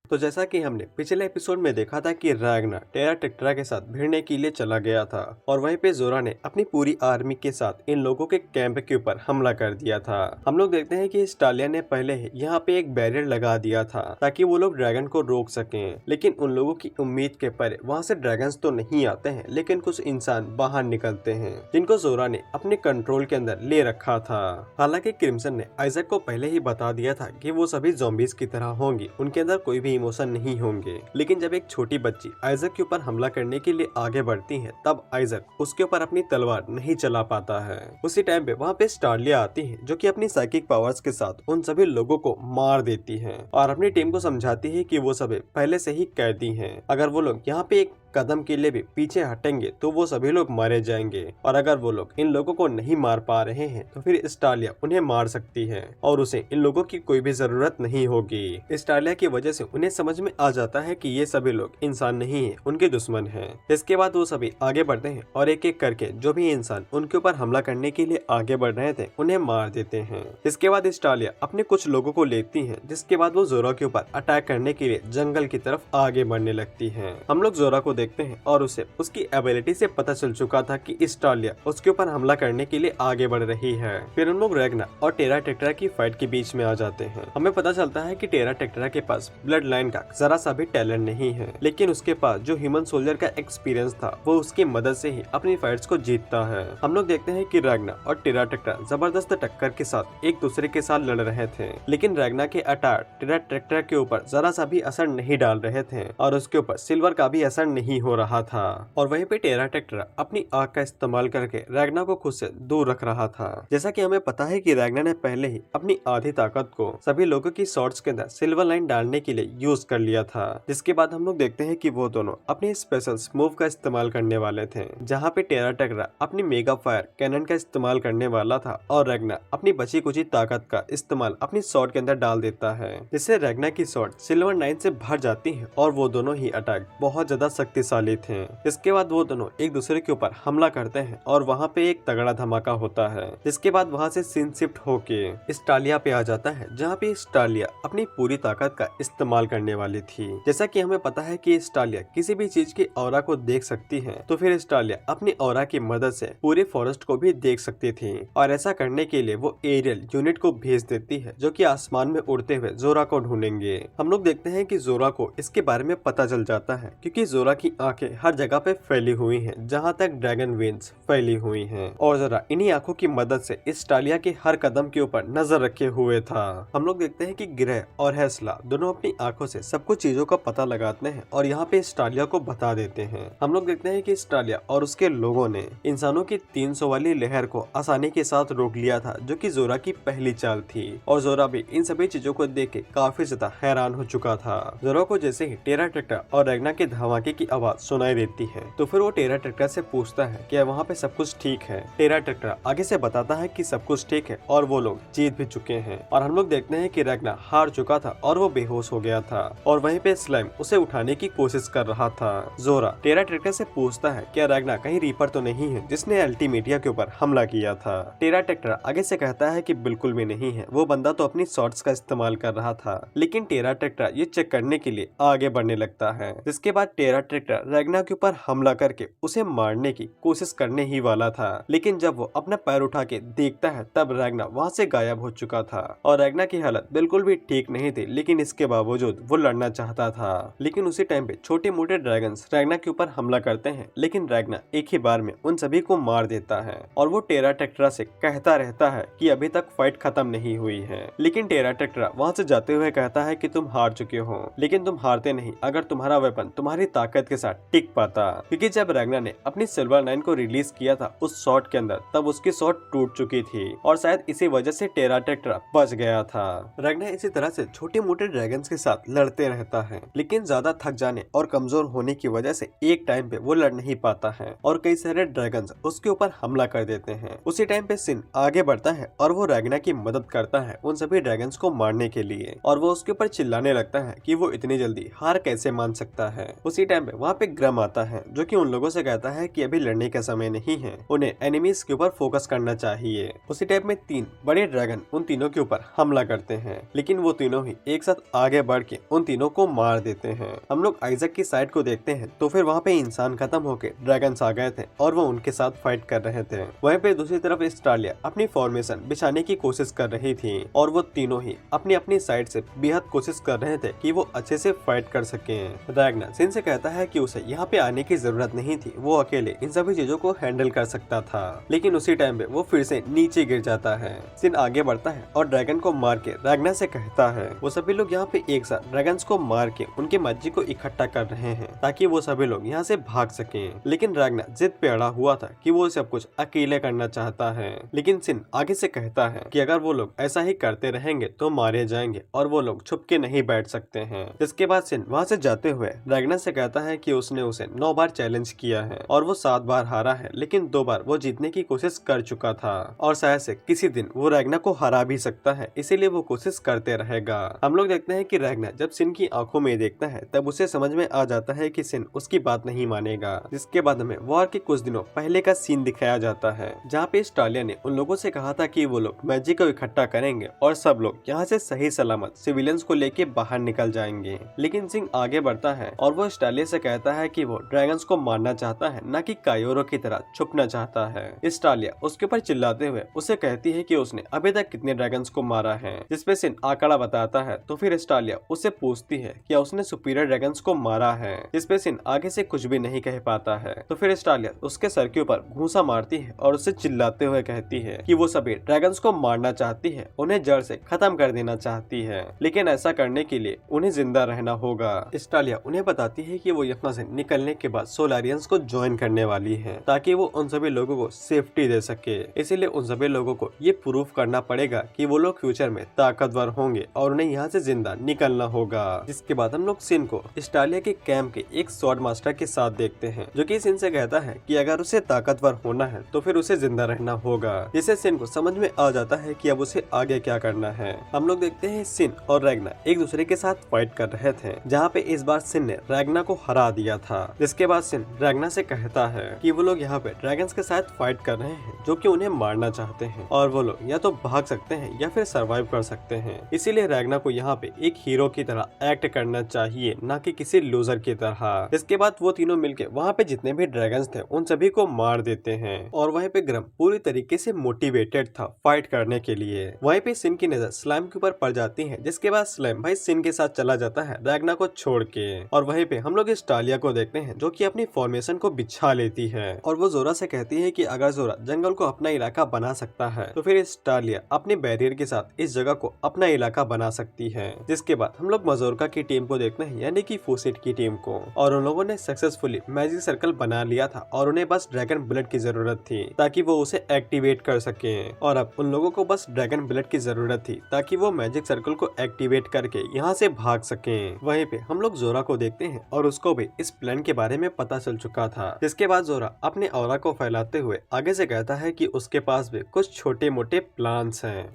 तो जैसा कि हमने पिछले एपिसोड में देखा था कि रैग्ना टेरा टेक्ट्रा के साथ भिड़ने के लिए चला गया था और वहीं पे जोरा ने अपनी पूरी आर्मी के साथ इन लोगों के कैंप के ऊपर हमला कर दिया था। हम लोग देखते हैं कि स्टालिया ने पहले ही यहाँ पे एक बैरियर लगा दिया था ताकि वो लोग ड्रैगन को रोक सकें, लेकिन उन लोगों की उम्मीद के परे वहाँ से ड्रैगन्स तो नहीं आते हैं, लेकिन कुछ इंसान बाहर निकलते हैं जिनको जोरा ने अपने कंट्रोल के अंदर ले रखा था। हालांकि क्रिम्सन ने आइजक को पहले ही बता दिया था कि वो सभी ज़ॉम्बीज की तरह होंगी, उनके अंदर कोई भी इमोशन नहीं होंगे। लेकिन जब एक छोटी बच्ची आइजक के ऊपर हमला करने के लिए आगे बढ़ती है तब आइजक उसके ऊपर अपनी तलवार नहीं चला पाता है। उसी टाइम पे वहाँ पे स्टार्लिया आती है जो कि अपनी साइकिक पावर्स के साथ उन सभी लोगों को मार देती है और अपनी टीम को समझाती है कि वो सभी पहले से ही कैदी हैं। अगर वो लोग यहाँ पे एक कदम के लिए भी पीछे हटेंगे तो वो सभी लोग मारे जाएंगे और अगर वो लोग इन लोगों को नहीं मार पा रहे हैं तो फिर स्टार्लिया उन्हें मार सकती है और उसे इन लोगों की कोई भी जरूरत नहीं होगी। स्टार्लिया की वजह से उन्हें समझ में आ जाता है कि ये सभी लोग इंसान नहीं है, उनके दुश्मन हैं। इसके बाद वो सभी आगे बढ़ते हैं और एक एक करके जो भी इंसान उनके ऊपर हमला करने के लिए आगे बढ़ रहे थे उन्हें मार देते हैं। इसके बाद स्टार्लिया अपने कुछ लोगों को लेती है, जिसके बाद वो जोरा के ऊपर अटैक करने के लिए जंगल की तरफ आगे बढ़ने लगती है। हम लोग जोरा को देखते हैं और उसे उसकी एबिलिटी से पता चल चुका था कि स्टार्लिया उसके ऊपर हमला करने के लिए आगे बढ़ रही है। फिर हम लोग रैग्ना और टेरा टेक्ट्रा की फाइट के बीच में आ जाते हैं। हमें पता चलता है कि टेरा टेक्ट्रा के पास ब्लड लाइन का जरा सा भी टैलेंट नहीं है, लेकिन उसके पास जो ह्यूमन सोल्जर का एक्सपीरियंस था वो उसकी मदद से ही अपनी फाइट्स को जीतता है। हम लोग देखते हैं कि रैग्ना और टेरा टेक्ट्रा जबरदस्त टक्कर के साथ एक दूसरे के साथ लड़ रहे थे, लेकिन रैग्ना के अटैक टेरा टेक्ट्रा के ऊपर जरा सा भी असर नहीं डाल रहे थे और उसके ऊपर सिल्वर का भी असर नहीं हो रहा था। और वहीं पे टेरा टेक्ट्रा अपनी आग का इस्तेमाल करके रैग्ना को खुद से दूर रख रहा था। जैसा कि हमें पता है कि रैग्ना ने पहले ही अपनी आधी ताकत को सभी लोगों की शॉर्ट्स के अंदर सिल्वर लाइन डालने के लिए यूज कर लिया था, जिसके बाद हम लोग देखते हैं कि वो दोनों अपने स्पेशल मूव का इस्तेमाल करने वाले थे, जहाँ पे टेरा टेक्ट्रा अपनी मेगा फायर कैनन का इस्तेमाल करने वाला था और रैग्ना अपनी बची कुची ताकत का इस्तेमाल अपनी शॉर्ट के अंदर डाल देता है, जिससे रैग्ना की शॉर्ट सिल्वर लाइन से भर जाती है और वो दोनों ही अटैक बहुत ज्यादा शक्तिशाली थे। इसके बाद वो दोनों एक दूसरे के ऊपर हमला करते हैं और वहाँ पे एक तगड़ा धमाका होता है, जिसके बाद वहाँ से सीन शिफ्ट होके स्टार्लिया पे आ जाता है, जहाँ पे स्टार्लिया अपनी पूरी ताकत का इस्तेमाल करने वाली थी। जैसा कि हमें पता है कि स्टार्लिया किसी भी चीज की ऑरा को देख सकती है, तो फिर स्टार्लिया अपनी ऑरा की मदद से पूरे फॉरेस्ट को भी देख सकती थी और ऐसा करने के लिए वो एरियल यूनिट को भेज देती है जो कि आसमान में उड़ते हुए जोरा को ढूंढेंगे। हम लोग देखते हैं कि जोरा को इसके बारे में पता चल जाता है क्योंकि जोरा की आंखें हर जगह पे फैली हुई हैं, जहां तक ड्रैगन वेन्स फैली हुई हैं और जरा इन्हीं आंखों की मदद से स्टार्लिया के हर कदम के ऊपर नजर रखे हुए था। हम लोग देखते हैं कि ग्रह और हेस्ला दोनों अपनी आंखों से सब कुछ चीजों का पता लगाते हैं और यहाँ पे स्टार्लिया को बता देते हैं। हम लोग देखते हैं कि स्टार्लिया और उसके लोगों ने इंसानों की 300 वाली लहर को आसानी के साथ रोक लिया था, जो कि जोरा की पहली चाल थी और जोरा भी इन सभी चीजों को देख के काफी ज्यादा हैरान हो चुका था। जोरा को जैसे ही टेरा टेक्ट्रा और रैग्ना के धमाके की आवाज सुनाई देती है तो फिर वो टेरा टेक्ट्रा से पूछता है कि वहाँ पे सब कुछ ठीक है। टेरा टेक्ट्रा आगे से बताता है कि सब कुछ ठीक है और वो लोग जीत भी चुके हैं और हम लोग देखते हैं कि रैग्ना हार चुका था और वो बेहोश हो गया था और वहीं पे स्लाइम उसे उठाने की कोशिश कर रहा था। जोरा टेरा टेक्ट्रा से पूछता है क्या रैग्ना कहीं रीपर तो नहीं है जिसने अल्टीमेटिया के ऊपर हमला किया था। टेरा टेक्ट्रा आगे से कहता है कि बिल्कुल भी नहीं है, वो बंदा तो अपनी शॉर्ट्स का इस्तेमाल कर रहा था। लेकिन टेरा टेक्ट्रा ये चेक करने के लिए आगे बढ़ने लगता है, जिसके बाद टेरा टेक्ट्रा रैग्ना के ऊपर हमला करके उसे मारने की कोशिश करने ही वाला था, लेकिन जब वो अपना पैर उठा के देखता है तब रैग्ना वहाँ से गायब हो चुका था और रैग्ना की हालत बिल्कुल भी ठीक नहीं थी, लेकिन इसके बावजूद वो लड़ना चाहता था। लेकिन उसी टाइम पे छोटे मोटे ड्रैगन्स रैग्ना के ऊपर हमला करते हैं, लेकिन रैग्ना एक ही बार में उन सभी को मार देता है और वो टेरा टेक्ट्रा से कहता रहता है कि अभी तक फाइट खत्म नहीं हुई है। लेकिन टेरा टेक्ट्रा वहाँ से जाते हुए कहता है कि तुम हार चुके हो, लेकिन तुम हारते नहीं अगर तुम्हारा वेपन तुम्हारी ताकत के साथ टिक पाता, क्योंकि जब रैग्ना ने अपनी सिल्वर लाइन को रिलीज किया था उस शॉट के अंदर तब उसकी शॉट टूट चुकी थी और शायद इसी वजह से टेरा टेक्ट्रा बच गया था। रैग्ना इसी तरह से छोटे मोटे ड्रैगन्स के साथ लड़ते रहता है, लेकिन ज्यादा थक जाने और कमजोर होने की वजह से एक टाइम पे वो लड़ नहीं पाता है और कई सारे ड्रैगन्स उसके ऊपर हमला कर देते हैं। उसी टाइम पे सिन आगे बढ़ता है और वो रैग्ना की मदद करता है उन सभी ड्रैगन्स को मारने के लिए और वो उसके ऊपर चिल्लाने लगता है कि वो इतनी जल्दी हार कैसे मान सकता है। उसी टाइम पे वहाँ पे ग्रम आता है जो कि उन लोगों से कहता है कि अभी लड़ने का समय नहीं है, उन्हें एनिमीज के ऊपर फोकस करना चाहिए। उसी टाइप में 3 बड़े ड्रैगन उन तीनों के ऊपर हमला करते हैं, लेकिन वो तीनों ही एक साथ आगे बढ़ के उन तीनों को मार देते हैं। हम लोग आइजक की साइड को देखते हैं तो फिर वहाँ पे इंसान खत्म होके ड्रैगन्स आ गए थे और वो उनके साथ फाइट कर रहे थे। वहीं पे दूसरी तरफ स्टालिया अपनी फॉर्मेशन बिछाने की कोशिश कर रही थी और वो तीनों ही अपनी अपनी साइड से बेहद कोशिश कर रहे थे कि वो अच्छे से फाइट कर सके। रैग्नार सिन से कहता है कि उसे यहाँ पे आने की जरूरत नहीं थी, वो अकेले इन सभी चीजों को हैंडल कर सकता था, लेकिन उसी टाइम पे वो फिर से नीचे गिर जाता है। सिन आगे बढ़ता है और ड्रैगन को मार के रैग्नार से कहता है वो सभी लोग यहाँ पे एक साथ ड्रैगन्स को मार के उनके मज्जी को इकट्ठा कर रहे हैं ताकि वो सभी लोग यहाँ से भाग सकें। लेकिन रैग्नार जिद पे अड़ा हुआ था कि वो सब कुछ अकेले करना चाहता है। लेकिन सिन आगे से कहता है कि अगर वो लोग ऐसा ही करते रहेंगे तो मारे जाएंगे और वो लोग छुप के नहीं बैठ सकते हैं। इसके बाद सिन वहाँ से जाते हुए रैग्नार से कहता है कि उसने उसे 9 बार चैलेंज किया है और वो 7 बार हारा है, लेकिन 2 बार वो जीतने की कोशिश कर चुका था और शायद से किसी दिन वो रैग्नार को हरा भी सकता है, इसीलिए वो कोशिश करते रहेगा। हम लोग देखते हैं कि रैग्नार जब सिन की आंखों में देखता है तब उसे समझ में आ जाता है कि सिन उसकी बात नहीं मानेगा। जिसके बाद हमें वॉर के कुछ दिनों पहले का सीन दिखाया जाता है जहाँ पे स्टालिया ने उन लोगों से कहा था कि वो लोग मैजिक को इकट्ठा करेंगे और सब लोग यहाँ से सही सलामत सिविलियंस को लेके बाहर निकल जाएंगे। लेकिन सिंह आगे बढ़ता है और वो स्टालिया से कहता है कि वो ड्रैगन्स को मारना चाहता है, न कि कायोरो की तरह छुपना चाहता है। स्टालिया उसके ऊपर चिल्लाते हुए उसे कहती है कि उसने अभी तक कितने ड्रैगन्स को मारा है, जिसपे सिन आंकड़ा बताता है। तो फिर स्टालिया उससे पूछती है क्या उसने सुपीरियर ड्रैगन्स को मारा है, जिसपे सिन आगे से कुछ भी नहीं कह पाता है। तो फिर स्टालिया उसके सर के ऊपर घूंसा मारती है और उससे चिल्लाते हुए कहती है कि वो सभी ड्रैगन्स को मारना चाहती है, उन्हें जड़ से खत्म कर देना चाहती है, लेकिन ऐसा करने के लिए उन्हें जिंदा रहना होगा। स्टालिया उन्हें बताती है कि वो यहाँ से निकलने के बाद सोलारियंस को ज्वाइन करने वाली है ताकि वो उन सभी लोगों को सेफ्टी दे सके। इसीलिए उन सभी लोगों को ये प्रूफ करना पड़ेगा कि वो लोग फ्यूचर में ताकतवर होंगे और उन्हें यहाँ से जिंदा निकलना होगा। जिसके बाद हम लोग सिन को स्टालिया के कैंप के एक स्वॉर्ड मास्टर के साथ देखते हैं जो कि सिन से कहता है कि अगर उसे ताकतवर होना है तो फिर उसे जिंदा रहना होगा। जिससे सिन को समझ में आ जाता है कि अब उसे आगे क्या करना है। हम लोग देखते हैं सिन और रैग्नार एक दूसरे के साथ फाइट कर रहे थे, जहाँ पे इस बार सिन ने रैग्नार को हरा दिया था। जिसके बाद सिन रैग्नार से कहता है कि वो लोग यहाँ पे ड्रैगन्स के साथ फाइट कर रहे हैं जो कि उन्हें मारना चाहते हैं और वो लोग या तो भाग सकते हैं या फिर सरवाइव कर सकते हैं। इसीलिए रैग्नार को यहाँ पे एक हीरो की तरह एक्ट करना चाहिए, न कि किसी लूजर की तरह। इसके बाद वो तीनों मिलके वहाँ पे जितने भी ड्रैगन्स थे उन सभी को मार देते हैं और वहीं पे ग्रम पूरी तरीके से मोटिवेटेड था फाइट करने के लिए। वहीं पे सिन की नजर स्लाइम के ऊपर पड़ जाती है, जिसके बाद स्लाइम भाई सिन के साथ चला जाता है रैग्नार को छोड़ के। और वहीं पे हम लोग स्टालिया को देखते हैं जो कि अपनी फॉर्मेशन को बिछा लेती है और वो जोरा से कहती है कि अगर जोरा जंगल को अपना इलाका बना सकता है तो फिर स्टालिया अपने बैरियर के साथ इस जगह को अपना इलाका बना सकती है। जिसके बाद हम लोग मजोरका की टीम को देखते हैं, यानी कि फूसिट की टीम को, और उन लोगों ने सक्सेसफुली मैजिक सर्कल बना लिया था और उन्हें बस ड्रैगन ब्लड की जरूरत थी ताकि वो उसे एक्टिवेट कर सके। और अब उन लोगों को बस ड्रैगन ब्लड की जरूरत थी ताकि वो मैजिक सर्कल को एक्टिवेट करके यहाँ से भाग सके। वहीं पे हम लोग जोरा को देखते हैं और उसको भी इस प्लान के बारे में पता चल चुका था। जिसके बाद जोरा अपने ऑरा को फैलाते हुए आगे से कहता है कि उसके पास भी कुछ छोटे मोटे प्लान्स हैं।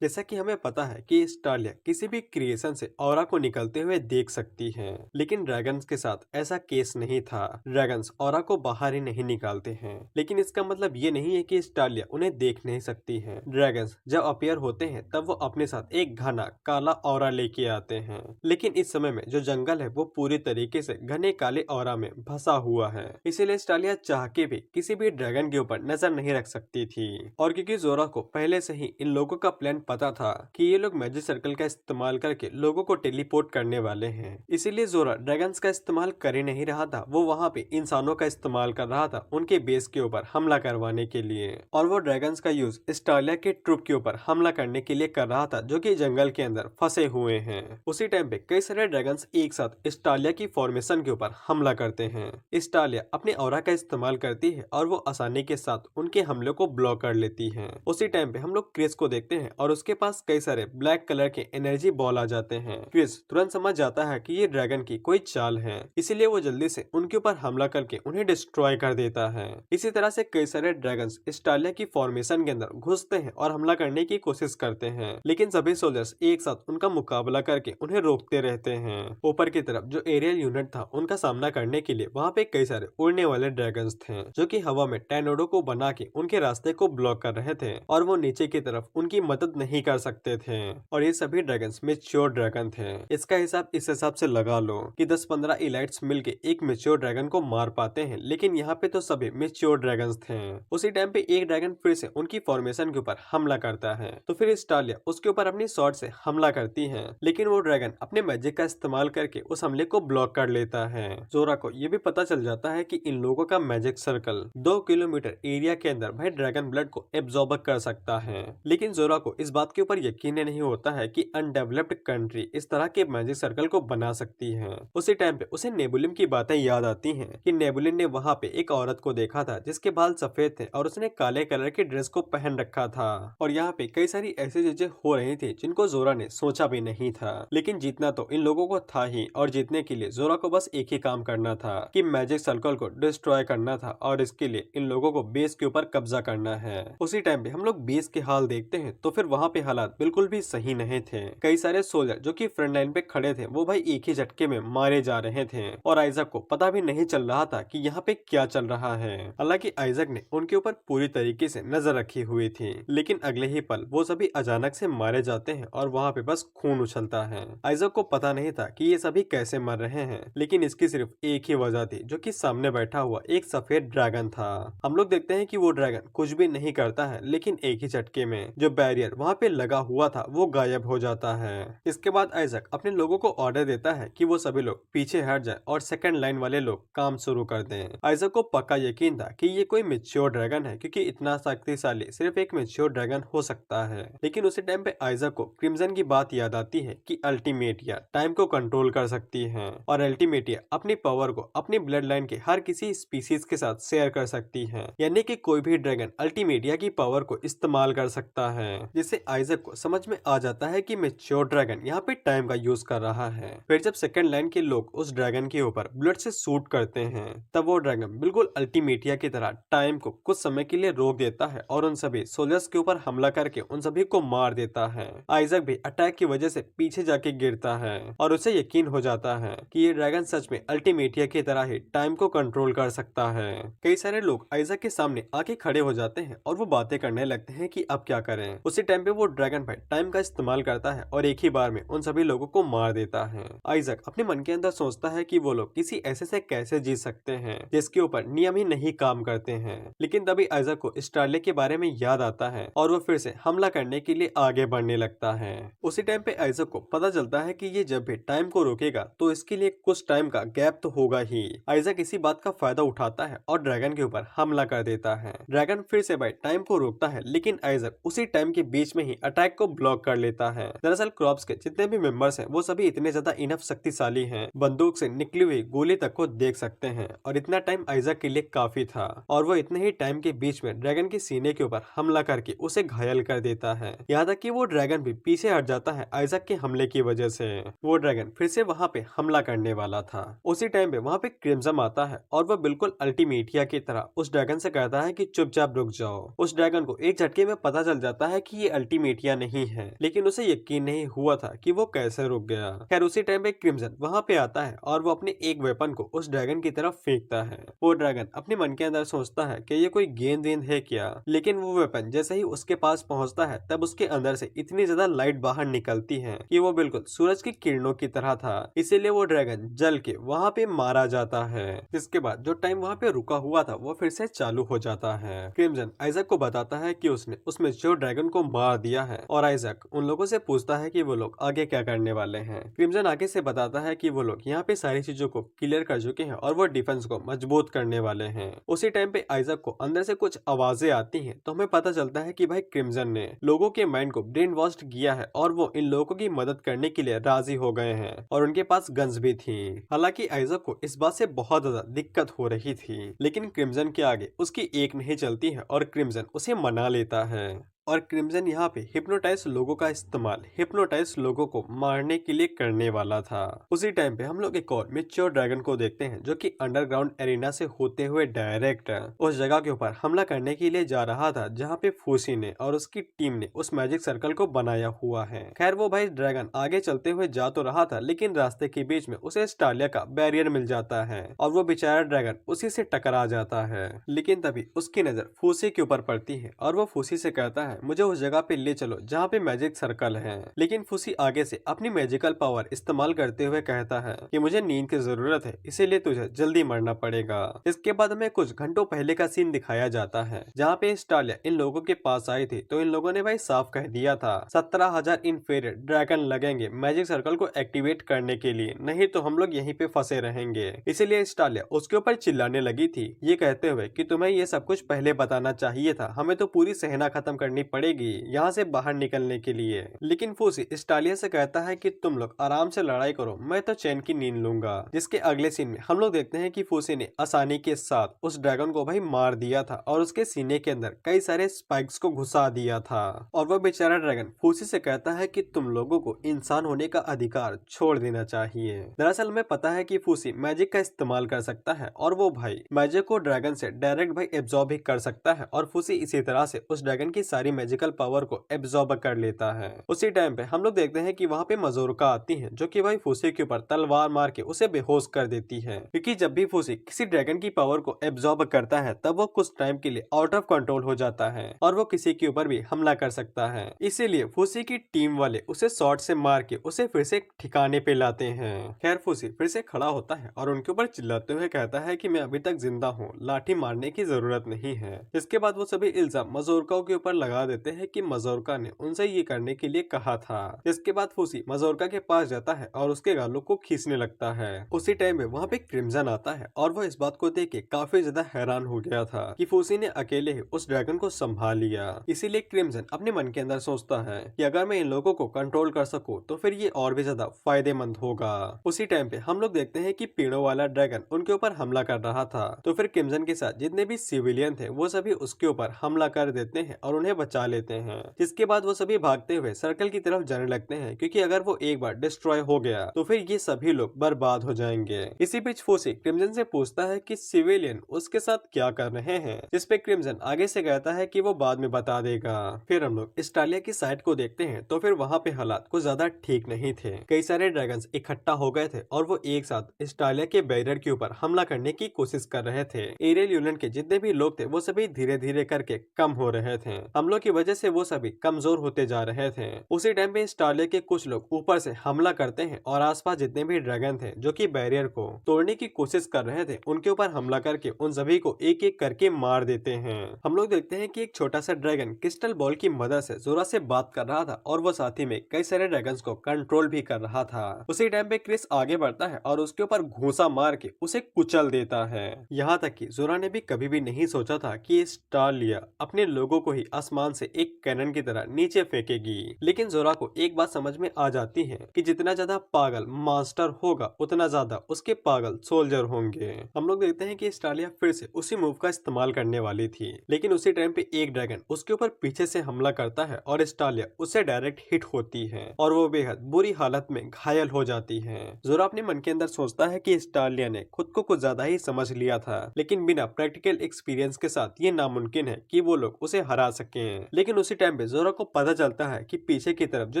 जैसा कि हमें पता है कि स्टालिया किसी भी क्रिएशन से ऑरा को निकलते हुए देख सकती है, लेकिन ड्रैगन्स के साथ ऐसा केस नहीं था। ड्रैगन्स ऑरा को बाहर ही नहीं निकालते हैं, लेकिन इसका मतलब ये नहीं है कि स्टालिया उन्हें देख नहीं सकती है। ड्रैगन्स जब अपीयर होते हैं तब वो अपने साथ एक घना काला ऑरा लेके आते हैं, लेकिन इस समय में जो जंगल है वो पूरी तरीके से घने काले ऑरा में फंसा हुआ है, इसीलिए स्टालिया चाह के भी किसी भी ड्रैगन के ऊपर नजर नहीं रख सकती थी। और क्योंकि जोरा को पहले से ही इन लोगों का प्लान पता था कि ये लोग मैजिक सर्कल का इस्तेमाल करके लोगों को टेलीपोर्ट करने वाले हैं, इसीलिए जोरा ड्रैगन्स का इस्तेमाल कर ही नहीं रहा था। वो वहाँ पे इंसानों का इस्तेमाल कर रहा था उनके बेस के ऊपर हमला करवाने के लिए, और वो ड्रैगन्स का यूज स्टालिया के ट्रूप के ऊपर हमला करने के लिए कर रहा था जो कि जंगल के अंदर फंसे हुए हैं। उसी टाइम पे कई सारे ड्रैगन्स एक साथ स्टालिया की फॉर्मेशन के ऊपर हमला करते हैं। स्टालिया अपने ऑरा का इस्तेमाल करती है और वो आसानी के साथ उनके हमले को ब्लॉक कर लेती है। उसी टाइम पे हम लोग क्रिस को देखते हैं और उसके पास कई सारे ब्लैक कलर के एनर्जी बॉल आ जाते हैं। क्रिस तुरंत समझ जाता है कि ये ड्रैगन की कोई चाल है, इसीलिए वो जल्दी से उनके ऊपर हमला करके उन्हें डिस्ट्रॉय कर देता है। इसी तरह से कई सारे ड्रैगन्स स्टालिया की फॉर्मेशन के अंदर घुसते हैं और हमला करने की कोशिश करते हैं, लेकिन सभी सोल्जर्स एक साथ उनका मुकाबला करके उन्हें रोकते रहते हैं। ऊपर की तरफ जो एरियल यूनिट था उनका सामना करने के लिए वहाँ पे कई सारे उड़ने वाले ड्रैगन्स थे जो कि हवा में टर्नेडो को बना के उनके रास्ते को ब्लॉक कर रहे थे और वो नीचे की तरफ उनकी मदद नहीं कर सकते थे। और ये सभी ड्रैगन्स मेच्योर ड्रैगन थे। इसका हिसाब इस हिसाब से लगा लो कि 10-15 इलाइट्स मिलके एक मेच्योर ड्रैगन को मार पाते हैं, लेकिन यहाँ पे तो सभी मेच्योर ड्रैगन्स थे। उसी टाइम पे एक ड्रैगन फिर से उनकी फॉर्मेशन के ऊपर हमला करता है, तो फिर स्टालिया उसके ऊपर अपनी स्वॉर्ड से हमला करती है, लेकिन वो ड्रैगन अपने मैजिक का इस्तेमाल करके उस हमले को ब्लॉक कर लेता है। जोरा को ये भी पता चल जाता है कि इन लोगों का मैजिक सर्कल 2 किलोमीटर एरिया के अंदर भाई ड्रैगन ब्लड को एब्जॉर्ब कर सकता है, लेकिन जोरा को इस बात के ऊपर यकीन नहीं होता है कि अनडेवलप्ड कंट्री इस तरह के मैजिक सर्कल को बना सकती है। उसी टाइम पे उसे नेबुलिन की बातें याद आती हैं कि नेबुलिन ने वहाँ पे एक औरत को देखा था जिसके बाल सफेद थे और उसने काले कलर की ड्रेस को पहन रखा था, और यहाँ पे कई सारी ऐसी चीजें हो रही थी जिनको जोरा ने सोचा भी नहीं था। लेकिन जीतना तो इन लोगों को था ही, और जीतने के लिए जोरा को बस एक ही काम करना था कि मैजिक सर्कल को डिस्ट्रॉय करना था, और इसके लिए इन लोगों को बेस के ऊपर कब्जा करना है। उसी टाइम पे हम लोग बेस के हाल देखते हैं तो फिर वहाँ पे हालात बिल्कुल भी सही नहीं थे। कई सारे सोल्जर जो कि फ्रंट लाइन पे खड़े थे वो भाई एक ही झटके में मारे जा रहे थे, और आइजक को पता भी नहीं चल रहा था कि यहाँ पे क्या चल रहा है। हालांकि आइजक ने उनके ऊपर पूरी तरीके से नजर रखी हुई थी, लेकिन अगले ही पल वो सभी अचानक से मारे जाते हैं और वहाँ पे बस खून उछलता है। आइजक को पता नहीं था कि ये सभी कैसे मर रहे हैं, लेकिन इसकी सिर्फ एक ही वजह थी जो कि सामने बैठा हुआ एक सफेद ड्रैगन था। हम लोग देखते हैं कि वो ड्रैगन कुछ भी नहीं करता है, लेकिन एक ही झटके में जो बैरियर वहाँ पे लगा हुआ था वो गायब हो जाता है। इसके बाद आइजक अपने लोगों को ऑर्डर देता है कि वो सभी लोग पीछे हट जाए और सेकंड लाइन वाले लोग काम शुरू कर दें। आइजक को पक्का यकीन था कि ये कोई मेच्योर ड्रैगन है, क्योंकि इतना शक्तिशाली सिर्फ एक मेच्योर ड्रैगन हो सकता है। लेकिन उसी टाइम पे आइजक को क्रिम्सन की बात याद आती है कि अल्टीमेटिया टाइम को कंट्रोल कर सकती है, और अल्टीमेटिया अपनी पावर को अपनी ब्लड लाइन के हर किसी स्पीसीज के साथ शेयर कर सकती है, यानी कि कोई भी ड्रैगन अल्टीमेटिया की पावर को इस्तेमाल कर सकता है, जिससे आइजक को समझ में आ जाता है कि मेच्योर ड्रैगन यहाँ पे टाइम का यूज कर रहा है। फिर जब सेकंड लाइन के लोग उस ड्रैगन के ऊपर ब्लड से शूट करते हैं, तब वो ड्रैगन बिल्कुल अल्टीमेटिया की तरह टाइम को कुछ समय के लिए रोक देता है और उन सभी सोल्जर्स के ऊपर हमला करके उन सभी को मार देता है। आइजक भी अटैक की वजह से पीछे जाके गिरता है और उसे यकीन हो जाता है कि ये ड्रैगन सच में अल्टीमेटिया की तरह ही टाइम को कंट्रोल कर सकता है। कई सारे लोग आइजक के सामने आके खड़े हो जाते हैं और वो बातें करने लगते हैं कि अब क्या करें। उसी टाइम पे वो ड्रैगन भाई टाइम का इस्तेमाल करता है और एक ही बार में उन सभी लोगों को मार देता है। आइजक अपने मन के अंदर सोचता है कि वो लोग किसी ऐसे से कैसे जीत सकते हैं जिसके ऊपर नियम ही नहीं काम करते हैं, लेकिन तभी आइजक को स्टारले के बारे में याद आता है और वो फिर से हमला करने के लिए आगे बढ़ने लगता है। उसी टाइम पे आइजक को पता चलता है कि ये जब भी टाइम को रोकेगा तो इसके लिए कुछ टाइम का गैप तो होगा ही। आइजक इसी बात का फायदा उठाता है और ड्रैगन के ऊपर हमला कर देता है। ड्रैगन फिर से भाई टाइम को रोकता है, लेकिन आइजक उसी टाइम के बीच में ही अटैक को ब्लॉक कर लेता है। दरअसल क्रॉप्स के जितने भी मेंबर्स हैं वो सभी इतने ज्यादा इनफ शक्तिशाली हैं, बंदूक से निकली हुई गोली तक को देख सकते हैं, और इतना टाइम आइजक के लिए काफी था, और वो इतने ही टाइम के बीच में ड्रैगन के सीने के ऊपर हमला करके उसे घायल कर देता है। यहाँ तक कि वो ड्रैगन भी पीछे हट जाता है आइजक के हमले की वजह से। वो ड्रैगन फिर से वहाँ पे हमला करने वाला था। उसी टाइम पे वहाँ पे क्रिम्सन आता है और वो बिल्कुल अल्टीमेटिया की तरह उस ड्रैगन से कहता है कि चुपचाप रुक जाओ। उस ड्रैगन को एक झटके में पता चल जाता है कि ये अल्टीमेटिया नहीं है, लेकिन उसे यकीन नहीं हुआ था कि वो कैसे रुक गया। खैर उसी टाइम पे क्रिम्सन वहाँ पे आता है और वो अपने एक वेपन को उस ड्रैगन की तरफ फेंकता है। वो ड्रैगन अपने मन के अंदर सोचता है कि ये कोई गेंद वेंद है क्या, लेकिन वो वेपन जैसे ही उसके पास पहुंचता है तब उसके अंदर से इतनी ज्यादा लाइट बाहर निकलती है कि वो बिल्कुल सूरज की किरणों की तरह था, इसीलिए वो ड्रैगन जल के वहाँ पे मारा जाता है। इसके बाद जो टाइम वहाँ पे रुका हुआ था वो फिर से चालू हो जाता है। क्रिम्सन आइजक को बताता है कि उसने उसमें जो ड्रैगन को मार दिया है, और आइजक उन लोगों से पूछता है कि वो लोग आगे क्या करने वाले हैं। क्रिम्सन आगे से बताता है कि वो लोग यहाँ पे सारी चीजों को क्लियर कर चुके हैं और वो डिफेंस को मजबूत करने वाले हैं। उसी टाइम पे आइजक को अंदर से कुछ आवाजें आती हैं, तो हमें पता चलता है कि भाई क्रिम्सन ने लोगों के माइंड को ब्रेन वॉश किया है और वो इन लोगों की मदद करने के लिए राजी हो गए हैं, और उनके पास गन्स भी थी। हालांकि आइजक को इस बात से बहुत ज्यादा दिक्कत हो रही थी, लेकिन क्रिम्सन के आगे उसकी एक नहीं चलती है और क्रिम्सन उसे मना लेता है। और क्रिम्सन यहाँ पे हिप्नोटाइज लोगों का इस्तेमाल हिप्नोटाइज लोगों को मारने के लिए करने वाला था। उसी टाइम पे हम लोग एक और मिच्योर ड्रैगन को देखते हैं जो कि अंडरग्राउंड एरिना से होते हुए डायरेक्ट उस जगह के ऊपर हमला करने के लिए जा रहा था जहाँ पे फूसी ने और उसकी टीम ने उस मैजिक सर्कल को बनाया हुआ है। खैर वो भाई ड्रैगन आगे चलते हुए जा तो रहा था लेकिन रास्ते के बीच में उसे स्टालिया का बैरियर मिल जाता है और वो बेचारा ड्रैगन उसी से टकरा जाता है। लेकिन तभी उसकी नजर फूसी के ऊपर पड़ती है और वो फूसी से कहता है मुझे उस जगह पे ले चलो जहाँ पे मैजिक सर्कल है। लेकिन फूसी आगे से अपनी मैजिकल पावर इस्तेमाल करते हुए कहता है कि मुझे नींद की जरूरत है इसीलिए तुझे जल्दी मरना पड़ेगा। इसके बाद हमें कुछ घंटों पहले का सीन दिखाया जाता है जहाँ पे स्टालिया इन लोगों के पास आई थी तो इन लोगों ने भाई साफ कह दिया था 17,000 इनफेरियर ड्रैगन लगेंगे मैजिक सर्कल को एक्टिवेट करने के लिए, नहीं तो हम लोग यहीं पे फंसे रहेंगे। इसीलिए स्टालिया उसके ऊपर चिल्लाने लगी थी ये कहते हुए कि तुम्हें ये सब कुछ पहले बताना चाहिए था, हमें तो पूरी सेना खत्म करनी पड़ेगी यहाँ से बाहर निकलने के लिए। लेकिन फूसी स्टालिया से कहता है कि तुम लोग आराम से लड़ाई करो, मैं तो चैन की नींद लूंगा। जिसके अगले सीन में हम लोग देखते हैं कि फूसी ने आसानी के साथ उस ड्रैगन को भाई मार दिया था और उसके सीने के अंदर कई सारे स्पाइक्स को घुसा दिया था। और वह बेचारा ड्रैगन फूसी से कहता है कि तुम लोगों को इंसान होने का अधिकार छोड़ देना चाहिए। दरअसल में पता है कि फूसी मैजिक का इस्तेमाल कर सकता है और वो भाई मैजिक को ड्रैगन से डायरेक्ट भाई एब्जॉर्ब भी कर सकता है और फूसी इसी तरह से उस ड्रैगन की सारी मैजिकल पावर को एब्जॉर्ब कर लेता है। उसी टाइम पे हम लोग देखते हैं कि वहाँ पे मजोरका आती है जो कि भाई फूसी के ऊपर तलवार मार के उसे बेहोश कर देती है, क्योंकि जब भी फूसी किसी ड्रैगन की पावर को एब्जॉर्ब करता है तब वो कुछ टाइम के लिए आउट ऑफ कंट्रोल हो जाता है और वो किसी के ऊपर भी हमला कर सकता है। इसीलिए फूसी की टीम वाले उसे शॉट से मार के उसे फिर से ठिकाने पे लाते हैं। खैर फूसी फिर से खड़ा होता है और उनके ऊपर चिल्लाते हुए कहता है कि मैं अभी तक जिंदा हूँ, लाठी मारने की जरूरत नहीं है। इसके बाद वो सभी इल्जाम मजोरका के ऊपर लगा देते हैं कि मजोरका ने उनसे ये करने के लिए कहा था। इसके बाद फूसी मजोरका के पास जाता है और उसके गालों को खींचने लगता है। उसी टाइम में वहाँ पे क्रिम्सन आता है और वो इस बात को देख के काफी ज्यादा हैरान हो गया था कि फूसी ने अकेले ही उस ड्रैगन को संभाल लिया। इसीलिए क्रिम्सन अपने मन के अंदर सोचता है कि अगर मैं इन लोगों को कंट्रोल कर सकूं तो फिर ये और भी ज्यादा फायदेमंद होगा। उसी टाइम पे हम लोग देखते हैं कि पेड़ों वाला ड्रैगन उनके ऊपर हमला कर रहा था तो फिर क्रिम्सन के साथ जितने भी सिविलियन थे वो सभी उसके ऊपर हमला कर देते हैं और उन्हें बचा लेते हैं। जिसके बाद वो सभी भागते हुए सर्कल की तरफ जाने लगते हैं क्योंकि अगर वो एक बार डिस्ट्रॉय हो गया तो फिर ये सभी लोग बर्बाद हो जाएंगे। इसी बीच फूसी क्रिम्सन से पूछता है कि सिविलियन उसके साथ क्या कर रहे हैं, जिसपे क्रिम्सन आगे से कहता है कि वो बाद में बता देगा। फिर हम लोग स्टालिया की साइड को देखते हैं तो फिर वहाँ पे हालात कुछ ज्यादा ठीक नहीं थे। कई सारे ड्रैगन्स इकट्ठा हो गए थे और वो एक साथ स्टालिया के बैरियर के ऊपर हमला करने की कोशिश कर रहे थे। एरियल यूनियन के जितने भी लोग थे वो सभी धीरे धीरे करके कम हो रहे थे। हमलों की वजह से वो सभी कमजोर होते जा रहे थे। उसी टाइम पे स्टालिया के कुछ लोग ऊपर से हमला करते हैं और आसपास जितने भी ड्रैगन थे जो कि बैरियर को तोड़ने की कोशिश कर रहे थे उनके ऊपर हमला करके उन सभी को एक एक करके मार देते हैं। हम लोग देखते हैं कि एक छोटा सा ड्रैगन क्रिस्टल बॉल की मदद से जोरा से बात कर रहा था और वो साथ ही में कई सारे ड्रैगन्स को कंट्रोल भी कर रहा था। उसी टाइम पे क्रिस आगे बढ़ता है और उसके ऊपर घूंसा मार के उसे कुचल देता है। यहाँ तक कि जोरा ने भी कभी भी नहीं सोचा था कि स्टालिया अपने लोगों को ही आसमान से एक कैनन की तरह नीचे फेंकेगी। लेकिन जोरा को एक बात समझ में आ जाती है कि जितना ज्यादा पागल मास्टर होगा उतना ज्यादा उसके पागल सोल्जर होंगे। हम लोग देखते हैं कि स्टालिया फिर से उसी मूव का इस्तेमाल करने वाली थी, लेकिन उसी टाइम पे एक ड्रैगन उसके ऊपर पीछे से हमला करता है और स्टालिया उससे डायरेक्ट हिट होती है और वो बेहद बुरी हालत में घायल हो जाती है। जोरा अपने मन के अंदर सोचता है कि स्टालिया ने खुद को कुछ ज्यादा ही समझ लिया था, लेकिन बिना प्रैक्टिकल एक्सपीरियंस के साथ ये नामुमकिन है कि वो लोग उसे हरा सके। लेकिन उसी टाइम पे जोरा को पता चलता है कि पीछे की तरफ जो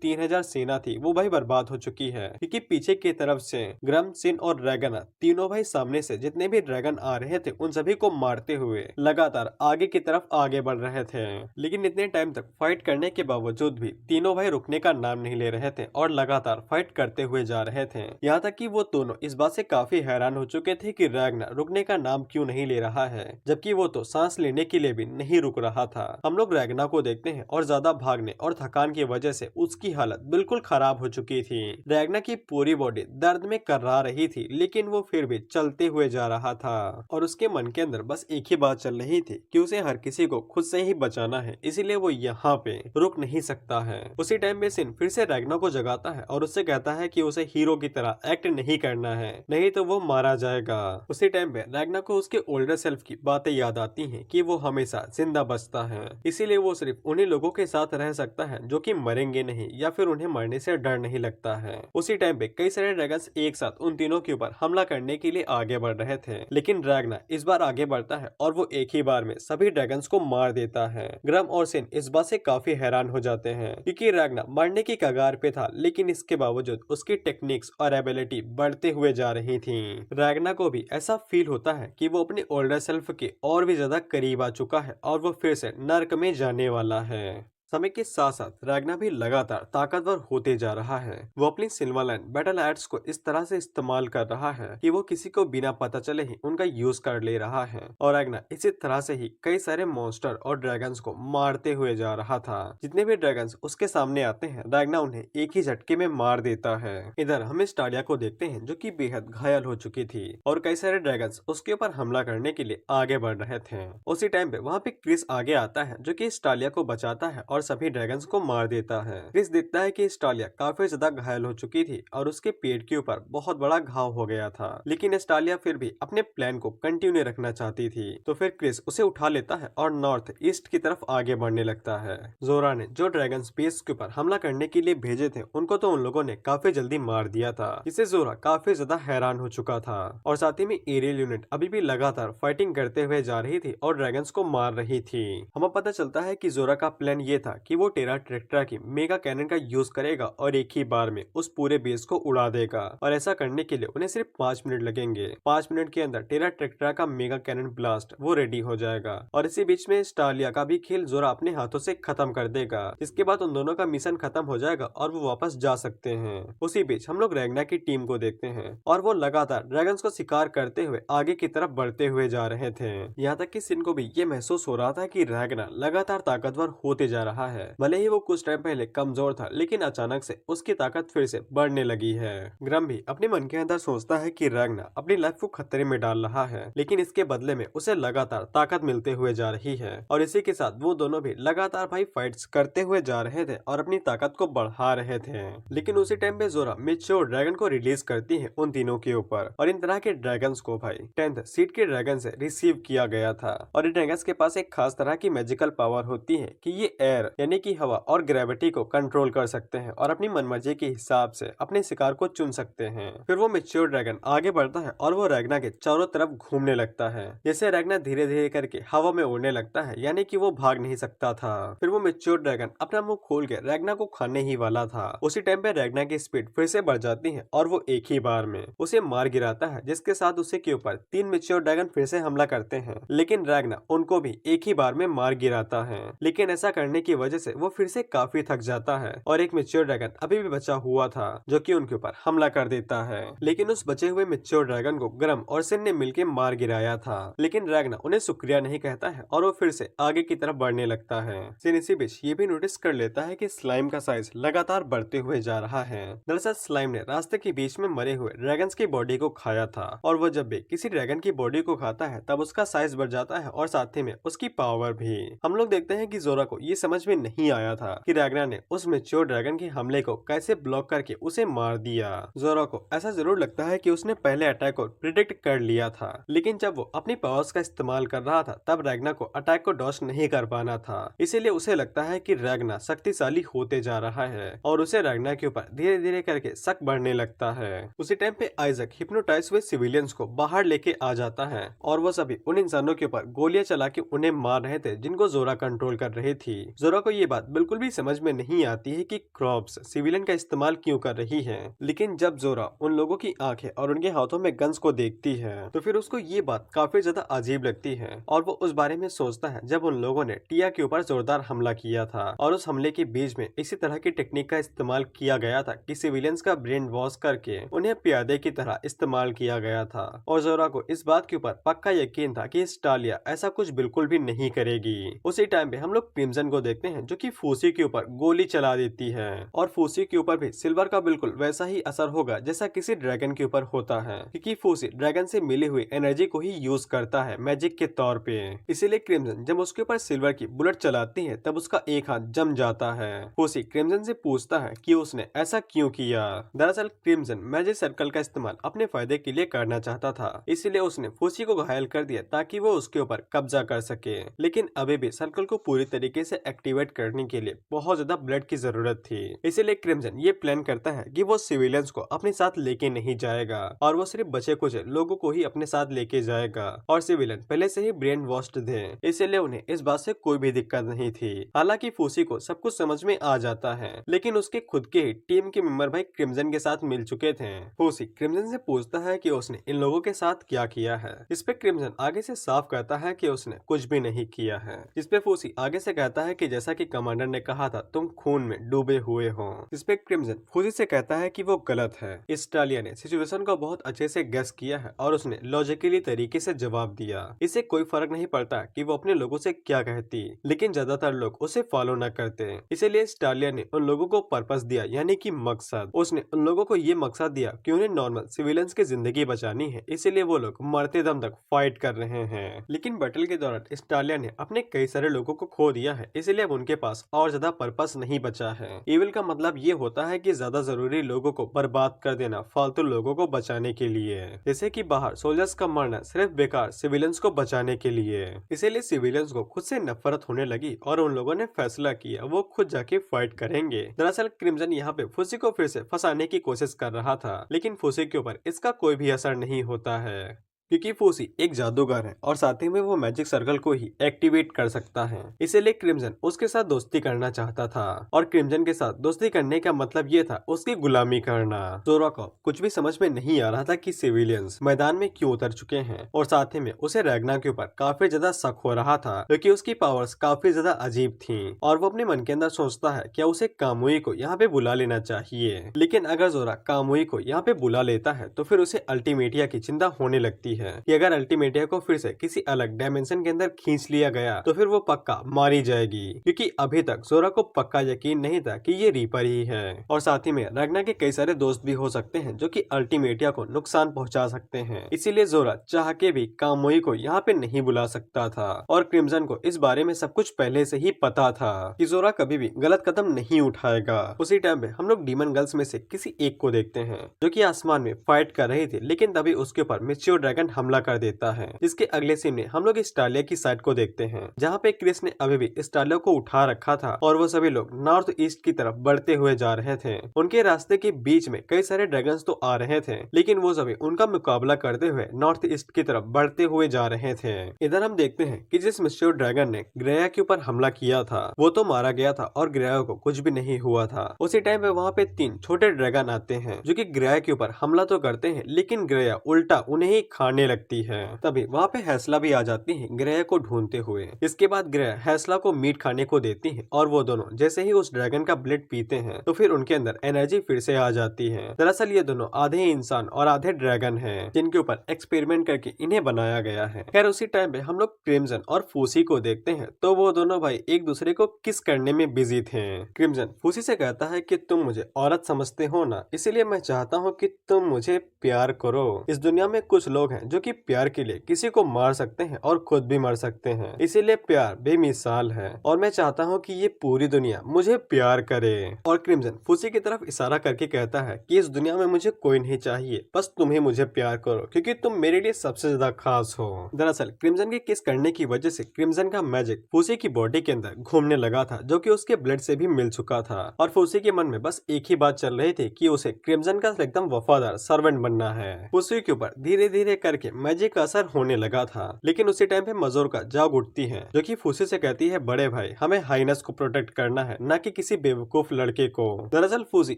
3000 सेना थी वो भाई बर्बाद हो चुकी है, क्योंकि पीछे की तरफ से ग्रम, सिन और ड्रैगन तीनों भाई सामने से जितने भी ड्रैगन आ रहे थे उन सभी को मारते हुए लगातार आगे की तरफ आगे बढ़ रहे थे। लेकिन इतने टाइम तक फाइट करने के बावजूद भी तीनों भाई रुकने का नाम नहीं ले रहे थे और लगातार फाइट करते हुए जा रहे थे। यहाँ तक कि वो दोनों इस बात से काफी हैरान हो चुके थे कि रैग्नार रुकने का नाम क्यों नहीं ले रहा है, जबकि वो तो सांस लेने के लिए भी नहीं रुक रहा था। हम लोग रैग्नार को देखते हैं और ज्यादा भागने और थकान की वजह से उसकी हालत बिल्कुल खराब हो चुकी थी। रैग्नार की पूरी बॉडी दर्द में कर्रा रही थी, लेकिन वो फिर भी चलते हुए जा रहा था और उसके मन के अंदर बस एक ही बात चल रही थी कि उसे हर किसी को खुद से ही बचाना है, इसीलिए वो यहाँ पे रुक नहीं सकता है। उसी टाइम में सिन फिर से रैग्नार को जगाता है और उससे कहता है कि उसे हीरो की तरह एक्ट नहीं करना है, नहीं तो वो मारा जाएगा। उसी टाइम पे रैग्नार को उसके ओल्डर सेल्फ की बातें याद आती हैं कि वो हमेशा जिंदा बचता है, इसीलिए वो सिर्फ उन्हीं लोगों के साथ रह सकता है जो कि मरेंगे नहीं या फिर उन्हें मरने से डर नहीं लगता है। उसी टाइम पे कई सारे ड्रैगन्स एक साथ उन तीनों के ऊपर हमला करने के लिए आगे बढ़ रहे थे, लेकिन रैग्ना इस बार आगे बढ़ता है और वो एक ही बार में सभी ड्रैगन्स को मार देता है। ग्रम और सिन इस बात से काफी हैरान हो जाते हैं क्योंकि रैग्ना मरने की कगार पे था, लेकिन इसके बावजूद उसकी टेक्निक्स और एबिलिटी बढ़ते हुए जा रही थी। रैग्ना को भी ऐसा फील होता है कि वो अपने ओल्डर सेल्फ के और भी ज्यादा करीब आ चुका है और वो फिर से नर्क में जाने वाला है। समय के साथ साथ रैग्ना भी लगातार ताकतवर होते जा रहा है। वो अपनी सिल्वरलैंड बैटल एड्स को इस तरह से इस्तेमाल कर रहा है कि वो किसी को बिना पता चले ही उनका यूज कर ले रहा है और रैग्ना इसी तरह से ही कई सारे मॉन्स्टर और ड्रैगन्स को मारते हुए जा रहा था। जितने भी ड्रैगन्स उसके सामने आते हैं रैग्ना उन्हें एक ही झटके में मार देता है। इधर हम इस स्टालिया को देखते हैं जो कि बेहद घायल हो चुकी थी और कई सारे ड्रैगन्स उसके ऊपर हमला करने के लिए आगे बढ़ रहे थे। उसी टाइम पे वहाँ पे क्रिस आगे आता है जो कि स्टालिया को बचाता है और सभी ड्रैगन्स को मार देता है। क्रिस देखता है कि स्टालिया काफी ज्यादा घायल हो चुकी थी और उसके पेट के ऊपर बहुत बड़ा घाव हो गया था, लेकिन स्टालिया फिर भी अपने प्लान को कंटिन्यू रखना चाहती थी। तो फिर क्रिस उसे उठा लेता है और नॉर्थ ईस्ट की तरफ आगे बढ़ने लगता है। जोरा ने जो ड्रैगन स्पेस के ऊपर हमला करने के लिए भेजे थे उनको तो उन लोगों ने काफी जल्दी मार दिया था, जिससे जोरा काफी ज्यादा हैरान हो चुका था। और साथ ही में एरियल यूनिट अभी भी लगातार फाइटिंग करते हुए जा रही थी और ड्रैगन्स को मार रही थी। हमें पता चलता है कि जोरा का प्लान ये था कि वो टेरा ट्रैक्टर की मेगा कैनन का यूज करेगा और एक ही बार में उस पूरे बेस को उड़ा देगा। और ऐसा करने के लिए उन्हें सिर्फ 5 मिनट लगेंगे। 5 मिनट के अंदर टेरा ट्रैक्टर का मेगा कैनन ब्लास्ट वो रेडी हो जाएगा और इसी बीच में स्टालिया का भी खेल जोरा अपने हाथों से खत्म कर देगा। इसके बाद उन दोनों का मिशन खत्म हो जाएगा और वो वापस जा सकते हैं। उसी बीच हम लोग रैग्ना की टीम को देखते हैं और वो लगातार ड्रैगन्स को शिकार करते हुए आगे की तरफ बढ़ते हुए जा रहे थे। यहाँ तक कि सिन को भी ये महसूस हो रहा था कि रैग्ना लगातार ताकतवर होते जा रहा है। भले ही वो कुछ टाइम पहले कमजोर था, लेकिन अचानक से उसकी ताकत फिर से बढ़ने लगी है। ग्रम भी अपने मन के अंदर सोचता है कि रैग्ना अपनी लाइफ को खतरे में डाल रहा है, लेकिन इसके बदले में उसे लगातार ताकत मिलते हुए जा रही है। और इसी के साथ वो दोनों भी लगातार भाई फाइट्स करते हुए जा रहे थे और अपनी ताकत को बढ़ा रहे थे। लेकिन उसी टाइम पे जोरा मैच्योर ड्रैगन को रिलीज करती है उन तीनों के ऊपर। और इन तरह के ड्रैगन्स को भाई 10th सीट के ड्रैगन से रिसीव किया गया था। और इन ड्रैगन्स के पास एक खास तरह की मैजिकल पावर होती है कि ये एयर यानी कि हवा और ग्रेविटी को कंट्रोल कर सकते हैं और अपनी मनमर्जी के हिसाब से अपने शिकार को चुन सकते हैं। फिर वो मैच्योर ड्रैगन आगे बढ़ता है और वो रैग्ना के चारों तरफ घूमने लगता है। जैसे रैग्ना धीरे धीरे करके हवा में उड़ने लगता है, यानी कि वो भाग नहीं सकता था। फिर वो मैच्योर ड्रैगन अपना मुंह खोल के रैग्ना को खाने ही वाला था। उसी टाइम पे रैग्ना की स्पीड फिर से बढ़ जाती है और वो एक ही बार में उसे मार गिराता है, जिसके साथ उसे के ऊपर 3 मैच्योर ड्रैगन फिर से हमला करते हैं। लेकिन रैग्ना उनको भी एक ही बार में मार गिराता है। लेकिन ऐसा करने की वजह से वो फिर से काफी थक जाता है और एक मैच्योर ड्रैगन अभी भी बचा हुआ था जो कि उनके ऊपर हमला कर देता है। लेकिन उस बचे हुए मैच्योर ड्रैगन को ग्रम और सिन ने मिलकर मार गिराया था। लेकिन रैग्ना उन्हें शुक्रिया नहीं कहता है और वो फिर से आगे की तरफ बढ़ने लगता है। सिन इसी बीच ये भी नोटिस कर लेता है कि स्लाइम का साइज लगातार बढ़ते हुए जा रहा है। दरअसल स्लाइम ने रास्ते के बीच में मरे हुए ड्रैगन्स की बॉडी को खाया था और वो जब भी किसी ड्रैगन की बॉडी को खाता है तब उसका साइज बढ़ जाता है और साथ ही में उसकी पावर भी। हम लोग देखते हैं कि जोरा को ये समझ में नहीं आया था कि रैग्ना ने उस मैच्योर ड्रैगन के हमले को कैसे ब्लॉक करके उसे मार दिया। जोरा को ऐसा जरूर लगता है कि उसने पहले अटैक को प्रिडिक्ट कर लिया था, लेकिन जब वो अपनी पावर्स का इस्तेमाल कर रहा था तब रैग्ना को अटैक को डॉज नहीं कर पाना था। इसीलिए उसे लगता है कि रैग्ना शक्तिशाली होते जा रहा है और उसे रैग्ना के ऊपर धीरे धीरे करके शक बढ़ने लगता है। उसी टाइम पे आइजक हिप्नोटाइज हुए सिविलियंस को बाहर लेके आ जाता है और वो सभी उन इंसानों के ऊपर गोलियां चला के उन्हें मार रहे थे जिनको जोरा कंट्रोल कर रही थी। जोरा को ये बात बिल्कुल भी समझ में नहीं आती है कि क्रॉप्स सिविलियन का इस्तेमाल क्यों कर रही है। लेकिन जब जोरा उन लोगों की आंखें और उनके हाथों में गन्स को देखती है तो फिर उसको ये बात काफी ज्यादा अजीब लगती है और वो उस बारे में सोचता है जब उन लोगों ने टिया के ऊपर जोरदार हमला किया था और उस हमले के बीच में इसी तरह की टेक्निक का इस्तेमाल किया गया था कि सिविलियंस का ब्रेन वॉश करके उन्हें प्यादे की तरह इस्तेमाल किया गया था। और जोरा को इस बात के ऊपर पक्का यकीन था कि स्टालिया ऐसा कुछ बिल्कुल भी नहीं करेगी। उसी टाइम पे हम लोग क्रिम्सन को देखते देखते हैं जो कि फूसी के ऊपर गोली चला देती है और फूसी के ऊपर भी सिल्वर का बिल्कुल वैसा ही असर होगा जैसा किसी ड्रैगन के ऊपर होता है, क्योंकि फूसी ड्रैगन से मिली हुई एनर्जी को ही यूज करता है मैजिक के तौर पे। इसीलिए क्रिम्सन जब उसके ऊपर सिल्वर की बुलेट चलाती है तब उसका एक हाथ जम जाता है। फूसी क्रिम्सन से पूछता है कि उसने ऐसा क्यों किया। दरअसल क्रिम्सन मैजिक सर्कल का इस्तेमाल अपने फायदे के लिए करना चाहता था, इसीलिए उसने फूसी को घायल कर दिया ताकि वो उसके ऊपर कब्जा कर सके। लेकिन अभी भी सर्कल को पूरी तरीके से एक्टिवेट करने के लिए बहुत ज्यादा ब्लड की जरूरत थी। इसीलिए क्रिम्सन ये प्लान करता है कि वो सिविलियंस को अपने साथ लेके नहीं जाएगा और वो सिर्फ बचे कुछ लोगों को ही अपने साथ लेके जाएगा और सिविलियन पहले से ही ब्रेन वॉश्ड थे, इसलिए उन्हें इस बात से कोई भी दिक्कत नहीं थी। हालांकि फूसी को सब कुछ समझ में आ जाता है, लेकिन उसके खुद के ही टीम के मेंबर भाई क्रिम्सन के साथ मिल चुके थे। फूसी क्रिम्सन से पूछता है कि उसने इन लोगों के साथ क्या किया है। इस पे क्रिम्सन आगे से साफ कहता है कि उसने कुछ भी नहीं किया है। इस पे फूसी आगे से कहता है कि जैसा कि कमांडर ने कहा था तुम खून में डूबे हुए हो। इस पे क्रिम्सन फूसी से कहता है कि वो गलत है। इस टालिया ने सिचुएशन को बहुत अच्छे से गेस किया है और उसने लॉजिकली तरीके से जवाब दिया। इसे कोई फर्क नहीं पड़ता कि वो अपने लोगों से क्या कहती, लेकिन ज्यादातर लोग उसे फॉलो न करते। इसीलिए स्टालिया ने उन लोगों को पर्पस दिया, यानी कि मकसद। उसने उन लोगों को ये मकसद दिया कि उन्हें नॉर्मल सिविलियंस की जिंदगी बचानी है, इसीलिए वो लोग मरते दम तक फाइट कर रहे हैं। लेकिन बैटल के दौरान स्टालिया ने अपने कई सारे लोगों को खो दिया है, इसलिए अब उनके पास और ज्यादा पर्पस नहीं बचा है। इविल का मतलब ये होता है कि ज्यादा जरूरी लोगों को बर्बाद कर देना फालतू लोगों को बचाने के लिए, जैसे कि बाहर सोल्जर्स का मरना सिर्फ बेकार सिविलियंस को बचाने के लिए। इसीलिए सिविलियंस को खुद से नफरत होने लगी और उन लोगों ने फैसला किया वो खुद जाके फाइट करेंगे। दरअसल क्रिम्सन यहाँ पे फूसी को फिर से फंसाने की कोशिश कर रहा था, लेकिन फूसी के ऊपर इसका कोई भी असर नहीं होता है, क्योंकि फूसी एक जादूगर है और साथ ही में वो मैजिक सर्कल को ही एक्टिवेट कर सकता है। इसीलिए क्रिम्सन उसके साथ दोस्ती करना चाहता था और क्रिम्सन के साथ दोस्ती करने का मतलब ये था उसकी गुलामी करना। जोरा को कुछ भी समझ में नहीं आ रहा था कि सिविलियंस मैदान में क्यों उतर चुके हैं और साथ ही में उसे रैग्ना के ऊपर काफी ज्यादा शक हो रहा था, क्योंकि उसकी पावर्स काफी ज्यादा अजीब थी और वो अपने मन के अंदर सोचता है क्या उसे कामुई को यहाँ पे बुला लेना चाहिए। लेकिन अगर जोरा कामुई को यहाँ पे बुला लेता है तो फिर उसे अल्टीमेटिया की चिंता होने लगती है कि अगर अल्टीमेटिया को फिर से किसी अलग डायमेंशन के अंदर खींच लिया गया तो फिर वो पक्का मारी जाएगी, क्योंकि अभी तक जोरा को पक्का यकीन नहीं था कि ये रीपर ही है। और साथ ही में रैग्ना के कई सारे दोस्त भी हो सकते हैं जो कि अल्टीमेटिया को नुकसान पहुंचा सकते हैं, इसीलिए जोरा चाह के भी कामुई को यहाँ पे नहीं बुला सकता था। और क्रिम्सन को इस बारे में सब कुछ पहले से ही पता था कि जोरा कभी भी गलत कदम नहीं उठाएगा। उसी टाइम पे हम लोग डीमन गर्ल्स में से किसी एक को देखते हैं जो कि आसमान में फाइट कर रही थी, लेकिन तभी उसके ऊपर मिच्योर ड्रैगन हमला कर देता है। इसके अगले सीन में हम लोग स्टालिया की साइड को देखते हैं, जहाँ पे क्रिस ने अभी भी स्टालिया को उठा रखा था और वो सभी लोग नॉर्थ ईस्ट की तरफ बढ़ते हुए जा रहे थे। उनके रास्ते के बीच में कई सारे ड्रैगन्स तो आ रहे थे, लेकिन वो सभी उनका मुकाबला करते हुए नॉर्थ ईस्ट की तरफ बढ़ते हुए जा रहे थे। इधर हम देखते हैं कि जिस मिस्टर ड्रैगन ने ग्रेया के ऊपर हमला किया था वो तो मारा गया था और ग्रेया को कुछ भी नहीं हुआ था। उसी टाइम पे वहाँ पे 3 छोटे ड्रैगन आते हैं जो कि ग्रेया के ऊपर हमला तो करते हैं, लेकिन ग्रेया उल्टा उन्हें ही खाने लगती है। तभी वहाँ पे हैसला भी आ जाती है ग्रेया को ढूंढते हुए। इसके बाद ग्रेया हैसला को मीट खाने को देती है और वो दोनों जैसे ही उस ड्रैगन का ब्लड पीते हैं तो फिर उनके अंदर एनर्जी फिर से आ जाती है। दरअसल ये दोनों आधे इंसान और आधे ड्रैगन हैं, जिनके ऊपर एक्सपेरिमेंट करके इन्हें बनाया गया है। खैर उसी टाइम पे हम लोग क्रिम्सन और फूसी को देखते हैं तो वो दोनों भाई एक दूसरे को किस करने में बिजी थे। क्रिम्सन फूसी से कहता है कि तुम मुझे औरत समझते हो ना, इसीलिए मैं चाहता हूँ कि तुम मुझे प्यार करो। इस दुनिया में कुछ लोग हैं जो कि प्यार के लिए किसी को मार सकते हैं और खुद भी मर सकते हैं, इसीलिए प्यार बेमिसाल है और मैं चाहता हूँ कि ये पूरी दुनिया मुझे प्यार करे। और क्रिम्सन फूसी की तरफ इशारा करके कहता है कि इस दुनिया में मुझे कोई नहीं चाहिए, बस तुम्हें मुझे प्यार करो क्योंकि तुम मेरे लिए सबसे ज्यादा खास हो। दरअसल क्रिम्सन के किस करने की वजह से क्रिम्सन का मैजिक फूसी की बॉडी के अंदर घूमने लगा था, जो कि उसके ब्लड से भी मिल चुका था और फूसी के मन में बस एक ही बात चल रही थी कि उसे क्रिम्सन का एकदम वफादार सर्वेंट बनना है। फूसी के ऊपर धीरे धीरे करके मैजिक का असर होने लगा था, लेकिन उसी टाइम पे मजोरका जाग उठती है जो कि फूसी से कहती है बड़े भाई हमें हाइनेस को प्रोटेक्ट करना है, न कि किसी बेवकूफ लड़के को। दरअसल फूसी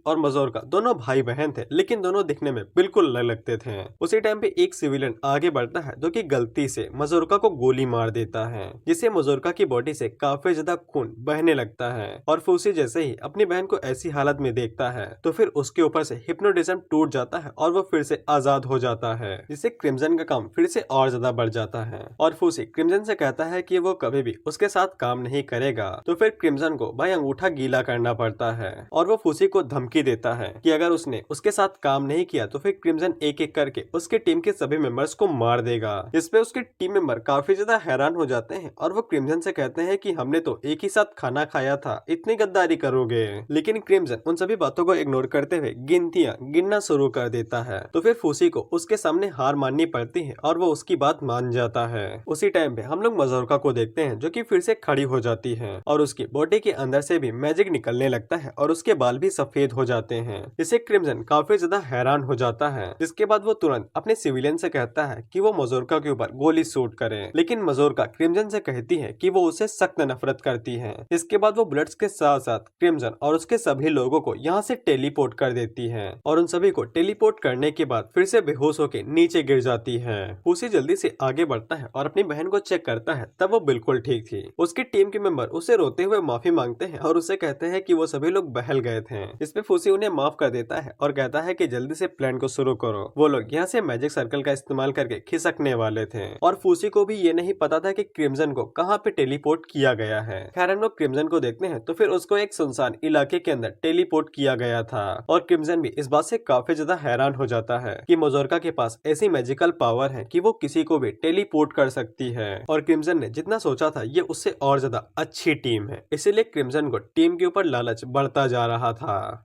और मजोरका दोनों भाई बहन थे, लेकिन दोनों दिखने में बिल्कुल अलग लगते थे। उसी टाइम पे एक सिविलियन आगे बढ़ता है जो कि गलती से मजोरका को गोली मार देता है, जिससे मजोरका की बॉडी से काफी ज्यादा खून बहने लगता है और फूसी जैसे ही अपनी बहन को ऐसी हालत में देखता है तो फिर उसके ऊपर से हिप्नोटिज्म टूट जाता है और वो फिर से आजाद हो जाता है, जिससे क्रिम्सन क्रिम्सन का काम फिर से और ज्यादा बढ़ जाता है और फूसी क्रिम्सन से कहता है कि वो कभी भी उसके साथ काम नहीं करेगा। तो फिर क्रिम्सन को भाई अंगूठा गीला करना पड़ता है और वो फूसी को धमकी देता है कि अगर उसने उसके साथ काम नहीं किया तो फिर क्रिम्सन एक एक करके उसके टीम के सभी मेंबर्स को मार देगा। इस पे उसके टीम मेंबर काफी ज्यादा हैरान हो जाते हैं और वो क्रिम्सन से कहते हैं कि हमने तो एक ही साथ खाना खाया था, इतनी गद्दारी करोगे। लेकिन क्रिम्सन उन सभी बातों को इग्नोर करते हुए गिनतियां गिनना शुरू कर देता है। तो फिर फूसी को उसके सामने हार माननी पड़ती है और वो उसकी बात मान जाता है। उसी टाइम पे हम लोग मजोरका को देखते हैं जो कि फिर से खड़ी हो जाती है और उसकी बॉडी के अंदर से भी मैजिक निकलने लगता है और उसके बाल भी सफेद हो जाते हैं। जिससे क्रिम्सन काफी ज्यादा हैरान हो जाता है। जिसके बाद वो तुरंत अपने सिविलियन से कहता है कि वो मजोरका के ऊपर गोली शूट करे। लेकिन मजोरका क्रिम्सन से कहती है कि वो उसे सख्त नफरत करती है। इसके बाद वो बुलेट्स के साथ साथ क्रिम्सन और उसके सभी लोगों को यहाँ से टेलीपोर्ट कर देती है और उन सभी को टेलीपोर्ट करने के बाद फिर से बेहोश होकर नीचे गिर जाती है। उसी जल्दी से आगे बढ़ता है और अपनी बहन को चेक करता है, तब वो बिल्कुल ठीक थी। उसकी टीम के मेंबर उसे रोते हुए माफी मांगते हैं और उसे कहते हैं कि वो सभी लोग बहल गए थे। इसमें फूसी उन्हें माफ कर देता है और कहता है कि जल्दी से प्लान को शुरू करो। वो लोग यहाँ से मैजिक सर्कल का इस्तेमाल करके खिसकने वाले थे और फूसी को भी ये नहीं पता था कि क्रिम्सन को कहाँ पे टेलीपोर्ट किया गया है। खैर हम लोग क्रिम्सन को देखते हैं तो फिर उसको एक सुनसान इलाके के अंदर टेलीपोर्ट किया गया था और क्रिम्सन भी इस बात से काफी ज्यादा हैरान हो जाता है कि मजोरका के पास ऐसी मैजिकल पावर है कि वो किसी को भी टेलीपोर्ट कर सकती है। और क्रिम्सन ने जितना सोचा था ये उससे और ज्यादा अच्छी टीम है, इसीलिए क्रिम्सन को टीम के ऊपर लालच बढ़ता जा रहा था।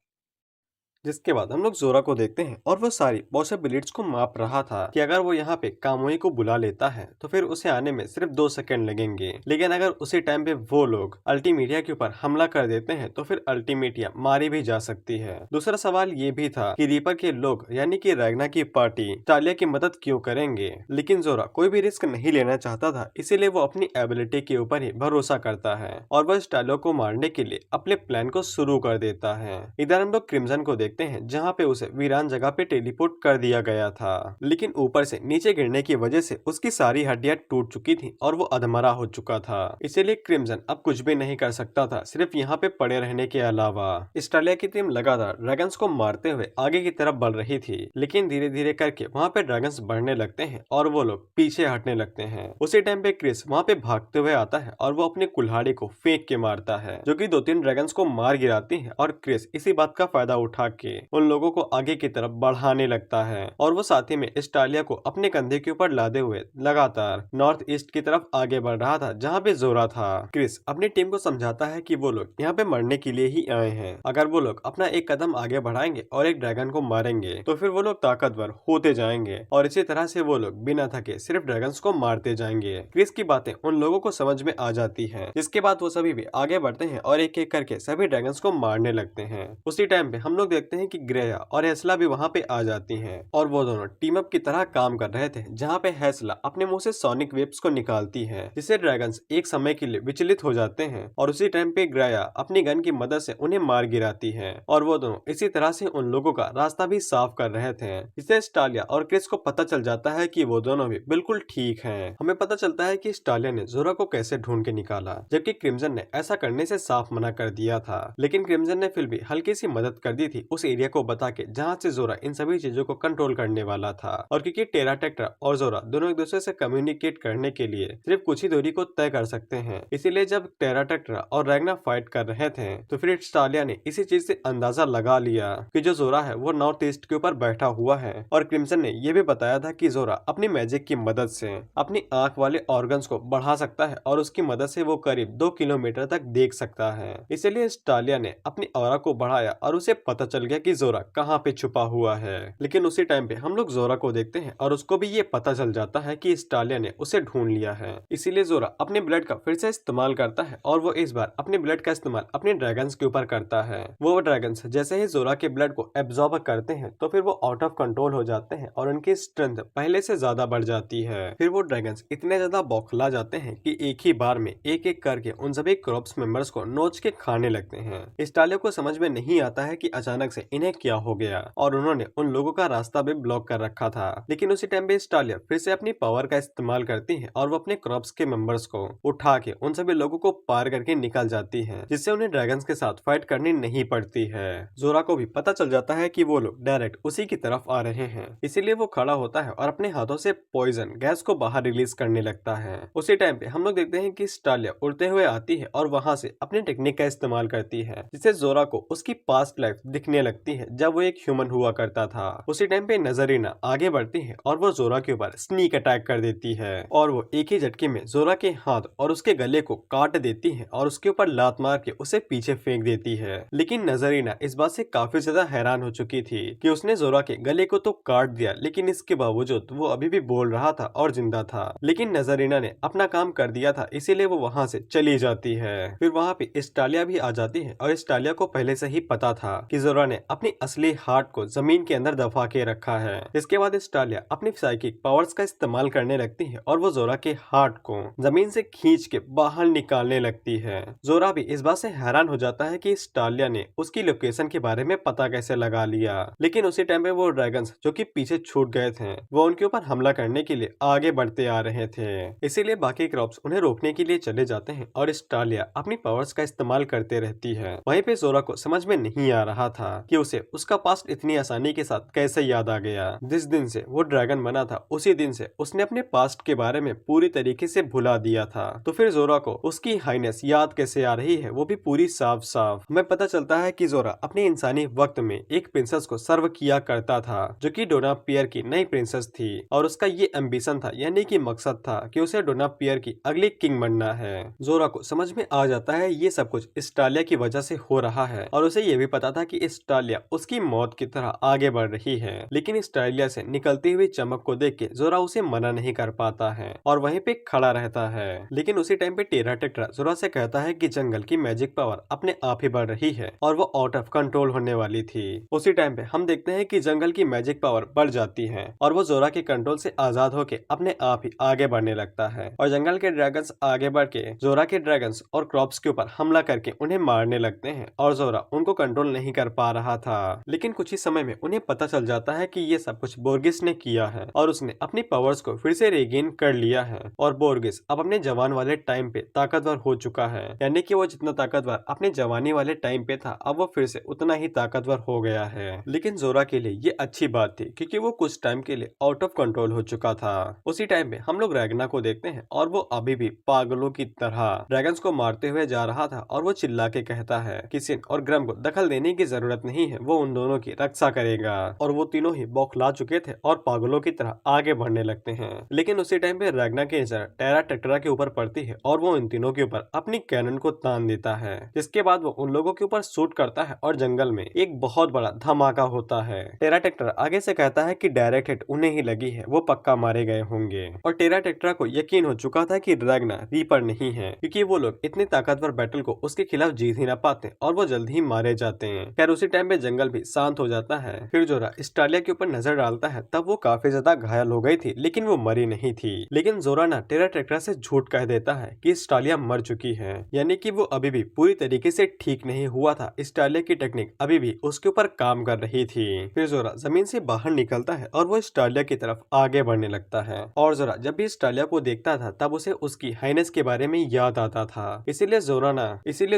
जिसके बाद हम लोग जोरा को देखते हैं और वो सारी पॉसिबिलिटीज को माप रहा था कि अगर वो यहाँ पे कामुई को बुला लेता है तो फिर उसे आने में सिर्फ 2 सेकंड लगेंगे। लेकिन अगर उसी टाइम पे वो लोग अल्टीमीडिया के ऊपर हमला कर देते हैं तो फिर अल्टीमीडिया मारी भी जा सकती है। दूसरा सवाल ये भी था कि रीपर के लोग यानी कि रैग्ना की पार्टी टालिया की मदद क्यों करेंगे। लेकिन जोरा कोई भी रिस्क नहीं लेना चाहता था, इसीलिए वो अपनी एबिलिटी के ऊपर ही भरोसा करता है और वो टालिया को मारने के लिए अपने प्लान को शुरू कर देता है। इधर हम लोग क्रिम्सन को देखते हैं जहाँ पे उसे वीरान जगह पे टेलीपोर्ट कर दिया गया था। लेकिन ऊपर से नीचे गिरने की वजह से उसकी सारी हड्डियां टूट चुकी थी और वो अधमरा हो चुका था। इसीलिए क्रिम्सन अब कुछ भी नहीं कर सकता था सिर्फ यहाँ पे पड़े रहने के अलावा। ऑस्ट्रेलिया की टीम लगातार ड्रैगन्स को मारते हुए आगे की तरफ बढ़ रही थी, लेकिन धीरे धीरे करके वहाँ पे ड्रैगन्स बढ़ने लगते हैं और वो लोग पीछे हटने लगते हैं। उसी टाइम पे क्रिस वहाँ पे भागते हुए आता है और वो अपने कुल्हाड़ी को फेंक के मारता है जो कि 2-3 ड्रैगन्स को मार गिराती है और क्रिस इसी बात का फायदा उठा के उन लोगों को आगे की तरफ बढ़ाने लगता है और वो साथ ही में ऑस्ट्रेलिया को अपने कंधे के ऊपर लादे हुए लगातार नॉर्थ ईस्ट की तरफ आगे बढ़ रहा था जहाँ पे जोरा था। क्रिस अपनी टीम को समझाता है कि वो लोग यहाँ पे मरने के लिए ही आए हैं। अगर वो लोग अपना एक कदम आगे बढ़ाएंगे और एक ड्रैगन को मारेंगे तो फिर वो लोग ताकतवर होते जाएंगे और इसी तरह से वो लोग बिना थके सिर्फ ड्रैगन्स को मारते जाएंगे। क्रिस की बातें उन लोगों को समझ में आ जाती है, जिसके बाद वो सभी भी आगे बढ़ते हैं और एक एक करके सभी ड्रैगन्स को मारने लगते हैं। उसी टाइम पे हम लोग देखते हैं कि ग्रेया और हेस्ला भी वहाँ पे आ जाती हैं और वो दोनों टीम अप की तरह काम कर रहे थे, जहाँ पे हेस्ला अपने मुंह से सोनिक वेव्स को निकालती है जिससे ड्रैगन्स एक समय के लिए विचलित हो जाते हैं और उसी टाइम पे ग्रेया अपनी गन की मदद से उन्हें मार गिराती है और वो दोनों इसी तरह से उन लोगों का रास्ता भी साफ कर रहे थे। इससे स्टालिया और क्रिस को पता चल जाता है कि वो दोनों भी बिल्कुल ठीक हैं। हमें पता चलता है कि स्टालिया ने जोरा को कैसे ढूंढ के निकाला, जबकि क्रिम्सन ने ऐसा करने से साफ मना कर दिया था। लेकिन क्रिम्सन ने फिर भी हल्की सी मदद कर दी थी उस एरिया को बता के जहाँ से जोरा इन सभी चीजों को कंट्रोल करने वाला था। और क्योंकि टेराटेक्ट्रा और जोरा दोनों एक दूसरे से कम्युनिकेट करने के लिए सिर्फ कुछ ही दूरी को तय कर सकते हैं, इसीलिए जब टेराटेक्ट्रा और रैग्ना फाइट कर रहे थे तो फिर स्टालिया ने इसी चीज से अंदाजा लगा लिया कि जो जोरा है वो नॉर्थ ईस्ट के ऊपर बैठा हुआ है। और क्रिम्सन ने यह भी बताया था कि जोरा अपनी मैजिक की मदद से अपनी आंख वाले ऑर्गन्स को बढ़ा सकता है और उसकी मदद से वो करीब 2 किलोमीटर तक देख सकता है। इसलिए स्टालिया ने अपनी ऑरा को बढ़ाया और उसे पता चल गया कि जोरा कहाँ पे छुपा हुआ है। लेकिन उसी टाइम पे हम लोग जोरा को देखते हैं और उसको भी ये पता चल जाता है कि स्टालिया ने उसे ढूंढ लिया है। इसीलिए जोरा अपने ब्लड का फिर से इस्तेमाल करता है और वो इस बार अपने ब्लड का इस्तेमाल अपने ड्रैगन्स के ऊपर करता है। वो ड्रैगन्स जैसे ही जोरा के ब्लड को एब्जॉर्ब करते हैं तो फिर वो आउट ऑफ कंट्रोल हो जाते हैं और उनकी स्ट्रेंथ पहले से ज्यादा बढ़ जाती है। फिर वो ड्रैगन्स इतने ज्यादा बौखला जाते हैं कि एक ही बार में एक एक करके उन सभी क्रॉप्स मेंबर्स को नोच के खाने लगते हैं। स्टालिया को समझ में नहीं आता है कि अचानक से से इन्हें क्या हो गया और उन्होंने उन लोगों का रास्ता भी ब्लॉक कर रखा था। लेकिन उसी टाइम पे स्टालिया फिर से अपनी पावर का इस्तेमाल करती है और वो अपने क्रॉप्स के मेंबर्स को उठा के उन सभी लोगों को पार करके निकल जाती है, जिससे उन्हें ड्रैगन्स के साथ फाइट करनी नहीं पड़ती है। जोरा को भी पता चल जाता है कि वो लोग डायरेक्ट उसी की तरफ आ रहे हैं, इसीलिए वो खड़ा होता है और अपने हाथों से पॉइजन गैस को बाहर रिलीज करने लगता है। उसी टाइम पे हम लोग देखते हैं कि स्टालिया उड़ते हुए आती है और वहां से अपनी टेक्निक का इस्तेमाल करती है, जिससे जोरा को उसकी पास्ट लाइफ दिखने लगती है जब वो एक ह्यूमन हुआ करता था। उसी टाइम पे नजरीना आगे बढ़ती है और वो जोरा के ऊपर स्नीक अटैक कर देती है और वो एक ही झटके में जोरा के हाथ और उसके गले को काट देती है और उसके ऊपर लात मार के उसे पीछे फेंक देती है। लेकिन नजरीना इस बात से काफी ज्यादा हैरान हो चुकी थी कि उसने जोरा के गले को तो काट दिया, लेकिन इसके बावजूद वो अभी भी बोल रहा था और जिंदा था। लेकिन नजरीना ने अपना काम कर दिया था, इसीलिए वो वहाँ से चली जाती है। फिर वहाँ पे स्टालिया भी आ जाती है और स्टालिया को पहले से ही पता था कि जोरा ने अपनी असली हार्ट को जमीन के अंदर दफा के रखा है। इसके बाद स्टालिया अपनी साइकिक पावर्स का इस्तेमाल करने लगती है और वो जोरा के हार्ट को जमीन से खींच के बाहर निकालने लगती है। जोरा भी इस बात से हैरान हो जाता है कि स्टालिया ने उसकी लोकेशन के बारे में पता कैसे लगा लिया। लेकिन उसी टाइम पे वो ड्रैगन्स जो कि पीछे छूट गए थे वो उनके ऊपर हमला करने के लिए आगे बढ़ते आ रहे थे, इसीलिए बाकी क्रॉप्स उन्हें रोकने के लिए चले जाते हैं और स्टालिया अपनी पावर्स का इस्तेमाल करते रहती है। वहीं पे जोरा को समझ में नहीं आ रहा था कि उसे उसका पास्ट इतनी आसानी के साथ कैसे याद आ गया। जिस दिन से वो ड्रैगन बना था उसी दिन से उसने अपने पास्ट के बारे में पूरी तरीके से भुला दिया था। तो फिर जोरा को उसकी हाइनेस याद कैसे आ रही है, वो भी पूरी साफ साफ। हमें पता चलता है कि जोरा अपने इंसानी वक्त में एक प्रिंसेस को सर्व किया करता था जो कि डोना पियर की नई प्रिंसेस थी और उसका ये एम्बिशन था, यानी कि मकसद था कि उसे डोना पियर की अगली किंग बनना है। जोरा को समझ में आ जाता है ये सब कुछ स्टालिया की वजह से हो रहा है और उसे ये भी पता था कि स्टालिया उसकी मौत की तरह आगे बढ़ रही है। लेकिन स्टालिया से निकलती हुई चमक को देख के जोरा उसे मना नहीं कर पाता है और वहीं पे खड़ा रहता है। लेकिन उसी टाइम पे टेरा टेट्रा जोरा से कहता है कि जंगल की मैजिक पावर अपने आप ही बढ़ रही है और वो आउट ऑफ कंट्रोल होने वाली थी। उसी टाइम पे हम देखते हैं कि जंगल की मैजिक पावर बढ़ जाती है और वो जोरा के कंट्रोल से आजाद होके अपने आप ही आगे बढ़ने लगता है और जंगल के ड्रैगन्स आगे बढ़ के जोरा के ड्रैगन्स और क्रॉप्स के ऊपर हमला करके उन्हें मारने लगते हैं और जोरा उनको कंट्रोल नहीं कर पा रहा था। लेकिन कुछ ही समय में उन्हें पता चल जाता है कि ये सब कुछ बोर्गिस ने किया है और उसने अपनी पावर्स को फिर से रिगेन कर लिया है और बोर्गिस अब अपने जवान वाले टाइम पे ताकतवर हो चुका है, यानी कि वो जितना ताकतवर अपने जवानी वाले टाइम पे था अब वो फिर से उतना ही ताकतवर हो गया है। लेकिन जोरा के लिए ये अच्छी बात थी क्योंकि वो कुछ टाइम के लिए आउट ऑफ कंट्रोल हो चुका था। उसी टाइम पे हम लोग रैगना को देखते हैं और वो अभी भी पागलों की तरह ड्रैगन्स को मारते हुए जा रहा था और वो चिल्ला के कहता है कि सिन और ग्रम को दखल देने की जरूरत नहीं है, वो उन दोनों की रक्षा करेगा। और वो तीनों ही बौखला चुके थे और पागलों की तरह आगे बढ़ने लगते हैं। लेकिन उसी टाइम पे रैगना की नजर टेरा टेट्रा के ऊपर पड़ती है और वो इन तीनों के ऊपर अपनी कैनन को तान देता है, जिसके बाद वो उन लोगों के ऊपर शूट करता है और जंगल में एक बहुत बड़ा धमाका होता है। टेरा टेट्रा आगे से कहता है कि डायरेक्ट हिट उन्हें ही लगी है, वो पक्का मारे गए होंगे। और टेरा टेट्रा को यकीन हो चुका था कि रैगना रीपर नहीं है क्योंकि वो लोग इतने ताकतवर बैटल को उसके खिलाफ जीत ही ना पाते और वो जल्द ही मारे जाते हैं। खैर उसी टाइम पे जंगल भी शांत हो जाता है। फिर जोरा स्टालिया के ऊपर नजर डालता है, तब वो काफी ज्यादा घायल हो गई थी लेकिन वो मरी नहीं थी। लेकिन जोरा ना टेरा टेट्रा से झूठ कह देता है कि स्टालिया मर चुकी है, यानी कि वो अभी भी पूरी तरीके से ठीक नहीं हुआ था। स्टालिया की टेक्निक अभी भी उसके ऊपर काम कर रही थी। फिर जोरा जमीन से बाहर निकलता है और वो स्टालिया की तरफ आगे बढ़ने लगता है और जोरा जब भी स्टालिया को देखता था तब उसे उसकी हाइनेस के बारे में याद आता था। इसीलिए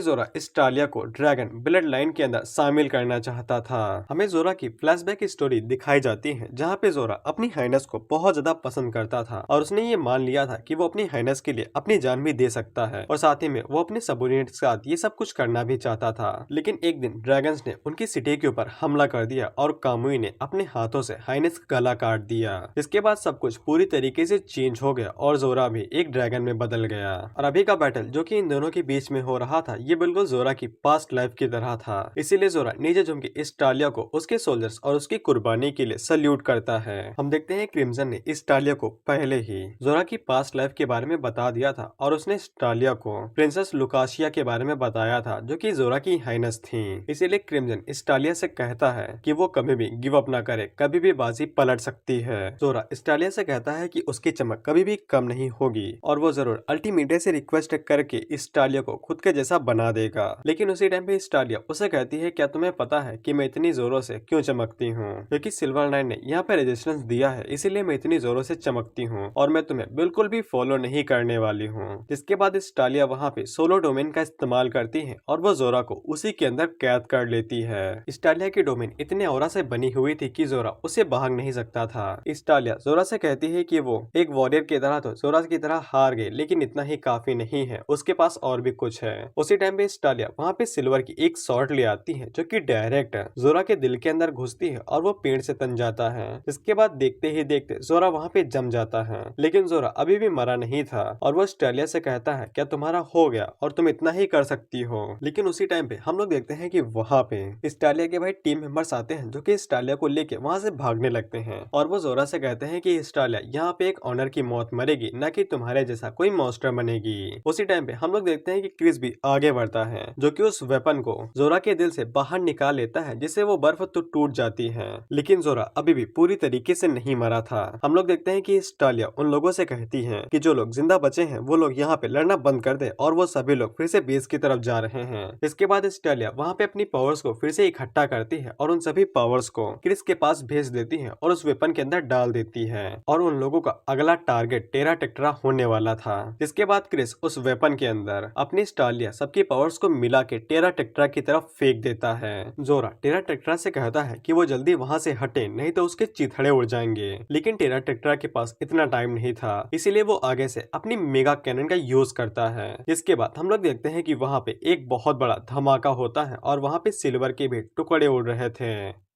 जोरा स्टालिया को ड्रैगन ब्लड लाइन के अंदर शामिल करना चाहता था। हमें जोरा की फ्लैशबैक स्टोरी दिखाई जाती है जहाँ पे जोरा अपनी हाइनेस को बहुत ज्यादा पसंद करता था और उसने ये मान लिया था कि वो अपनी हाइनेस के लिए अपनी जान भी दे सकता है और साथ ही में वो अपने सबोर्डिनेट्स के साथ ये सब कुछ करना भी चाहता था। लेकिन एक दिन ड्रैगन्स ने उनकी सिटी के ऊपर हमला कर दिया और कामुई ने अपने हाथों से हाइनेस का गला काट दिया। इसके बाद सब कुछ पूरी तरीके से चेंज हो गया और जोरा भी एक ड्रैगन में बदल गया। और अभी का बैटल जो कि इन दोनों के बीच में हो रहा था ये बिल्कुल जोरा की पास्ट लाइफ की तरह था। इसीलिए जोरा नीचे झुक के स्टालिया को उसके सोल्जर्स और उसकी कुर्बानी के लिए सल्यूट करता है। हम देखते हैं क्रिम्सन ने स्टालिया को पहले ही जोरा की पास्ट लाइफ के बारे में बता दिया था और उसने स्टालिया को प्रिंसेस लुकाशिया के बारे में बताया था जो कि जोरा की हाइनेस थी। इसीलिए क्रिम्सन स्टालिया से कहता है कि वो कभी भी गिव अप ना करे, कभी भी बाजी पलट सकती है। जोरा स्टालिया से कहता है कि उसकी चमक कभी भी कम नहीं होगी और वो जरूर अल्टीमीडिया से रिक्वेस्ट करके स्टालिया को खुद के जैसा बना देगा। लेकिन उसी टाइम पे स्टालिया उसे कहती है क्या तुम्हें पता बताता है कि मैं इतनी जोरों से क्यों चमकती हूँ, क्योंकि सिल्वर नाइट ने यहाँ पे रेजिस्टेंस दिया है, इसीलिए मैं इतनी जोरों से चमकती हूँ और मैं तुम्हें बिल्कुल भी फॉलो नहीं करने वाली हूँ। जिसके बाद स्टालिया वहाँ पे सोलो डोमेन का इस्तेमाल करती है और वो जोरा को उसी के अंदर कैद कर लेती है। स्टालिया की डोमेन इतने औरा से बनी हुई थी कि जोरा उसे भाग नहीं सकता था। स्टालिया जोरा से कहती है कि वो एक वॉरियर की तरह तो जोरा की तरह हार गए, लेकिन इतना ही काफी नहीं है, उसके पास और भी कुछ है। उसी टाइम पे स्टालिया वहाँ पे सिल्वर की एक शॉट ले आती है जो कि डायरेक्ट जोरा के दिल के अंदर घुसती है और वो पेड़ से तन जाता है। इसके बाद देखते ही देखते जोरा वहाँ पे जम जाता है, लेकिन जोरा अभी भी मरा नहीं था और वो स्टालिया से कहता है क्या तुम्हारा हो गया और तुम इतना ही कर सकती हो। लेकिन उसी टाइम पे हम लोग देखते हैं कि वहाँ पे स्टालिया के भाई टीम मेंबर्स आते हैं जो कि स्टालिया को लेके वहाँ से भागने लगते हैं और वो जोरा से कहते हैं कि स्टालिया यहाँ पे एक ऑनर की मौत मरेगी, न कि तुम्हारे जैसा कोई मॉन्स्टर बनेगी। उसी टाइम पे हम लोग देखते हैं कि क्रिस भी आगे बढ़ता है जो कि उस वेपन को जोरा के दिल से बाहर निकाल लेता है, जिससे वो बर्फ तो टूट जाती है, लेकिन जोरा अभी भी पूरी तरीके से नहीं मरा था। हम लोग देखते हैं कि स्टालिया उन लोगों से कहती है कि जो लोग जिंदा बचे हैं वो लोग यहाँ पे लड़ना बंद कर दे और वो सभी लोग फिर से बेस की तरफ जा रहे हैं। इसके बाद स्टालिया वहाँ पे अपनी पावर्स को फिर से इकट्ठा करती है और उन सभी पावर्स को क्रिस के पास भेज देती है और उस वेपन के अंदर डाल देती है और उन लोगों का अगला टारगेट टेरा टेक्ट्रा होने वाला था। इसके बाद क्रिस उस वेपन के अंदर अपनी स्टालिया सबकी पावर्स को मिला के टेरा टेक्ट्रा की तरफ फेंक देता है। जोरा टेरा टेक्ट्रा से कहता है कि वो जल्दी वहाँ से हटे, नहीं तो उसके चिथड़े उड़ जाएंगे, लेकिन टेरा टेक्ट्रा के पास इतना टाइम नहीं था, इसीलिए वो आगे से अपनी मेगा कैनन का यूज करता है। इसके बाद हम लोग देखते हैं कि वहाँ पे एक बहुत बड़ा धमाका होता है और वहाँ पे सिल्वर के भी टुकड़े उड़ रहे थे।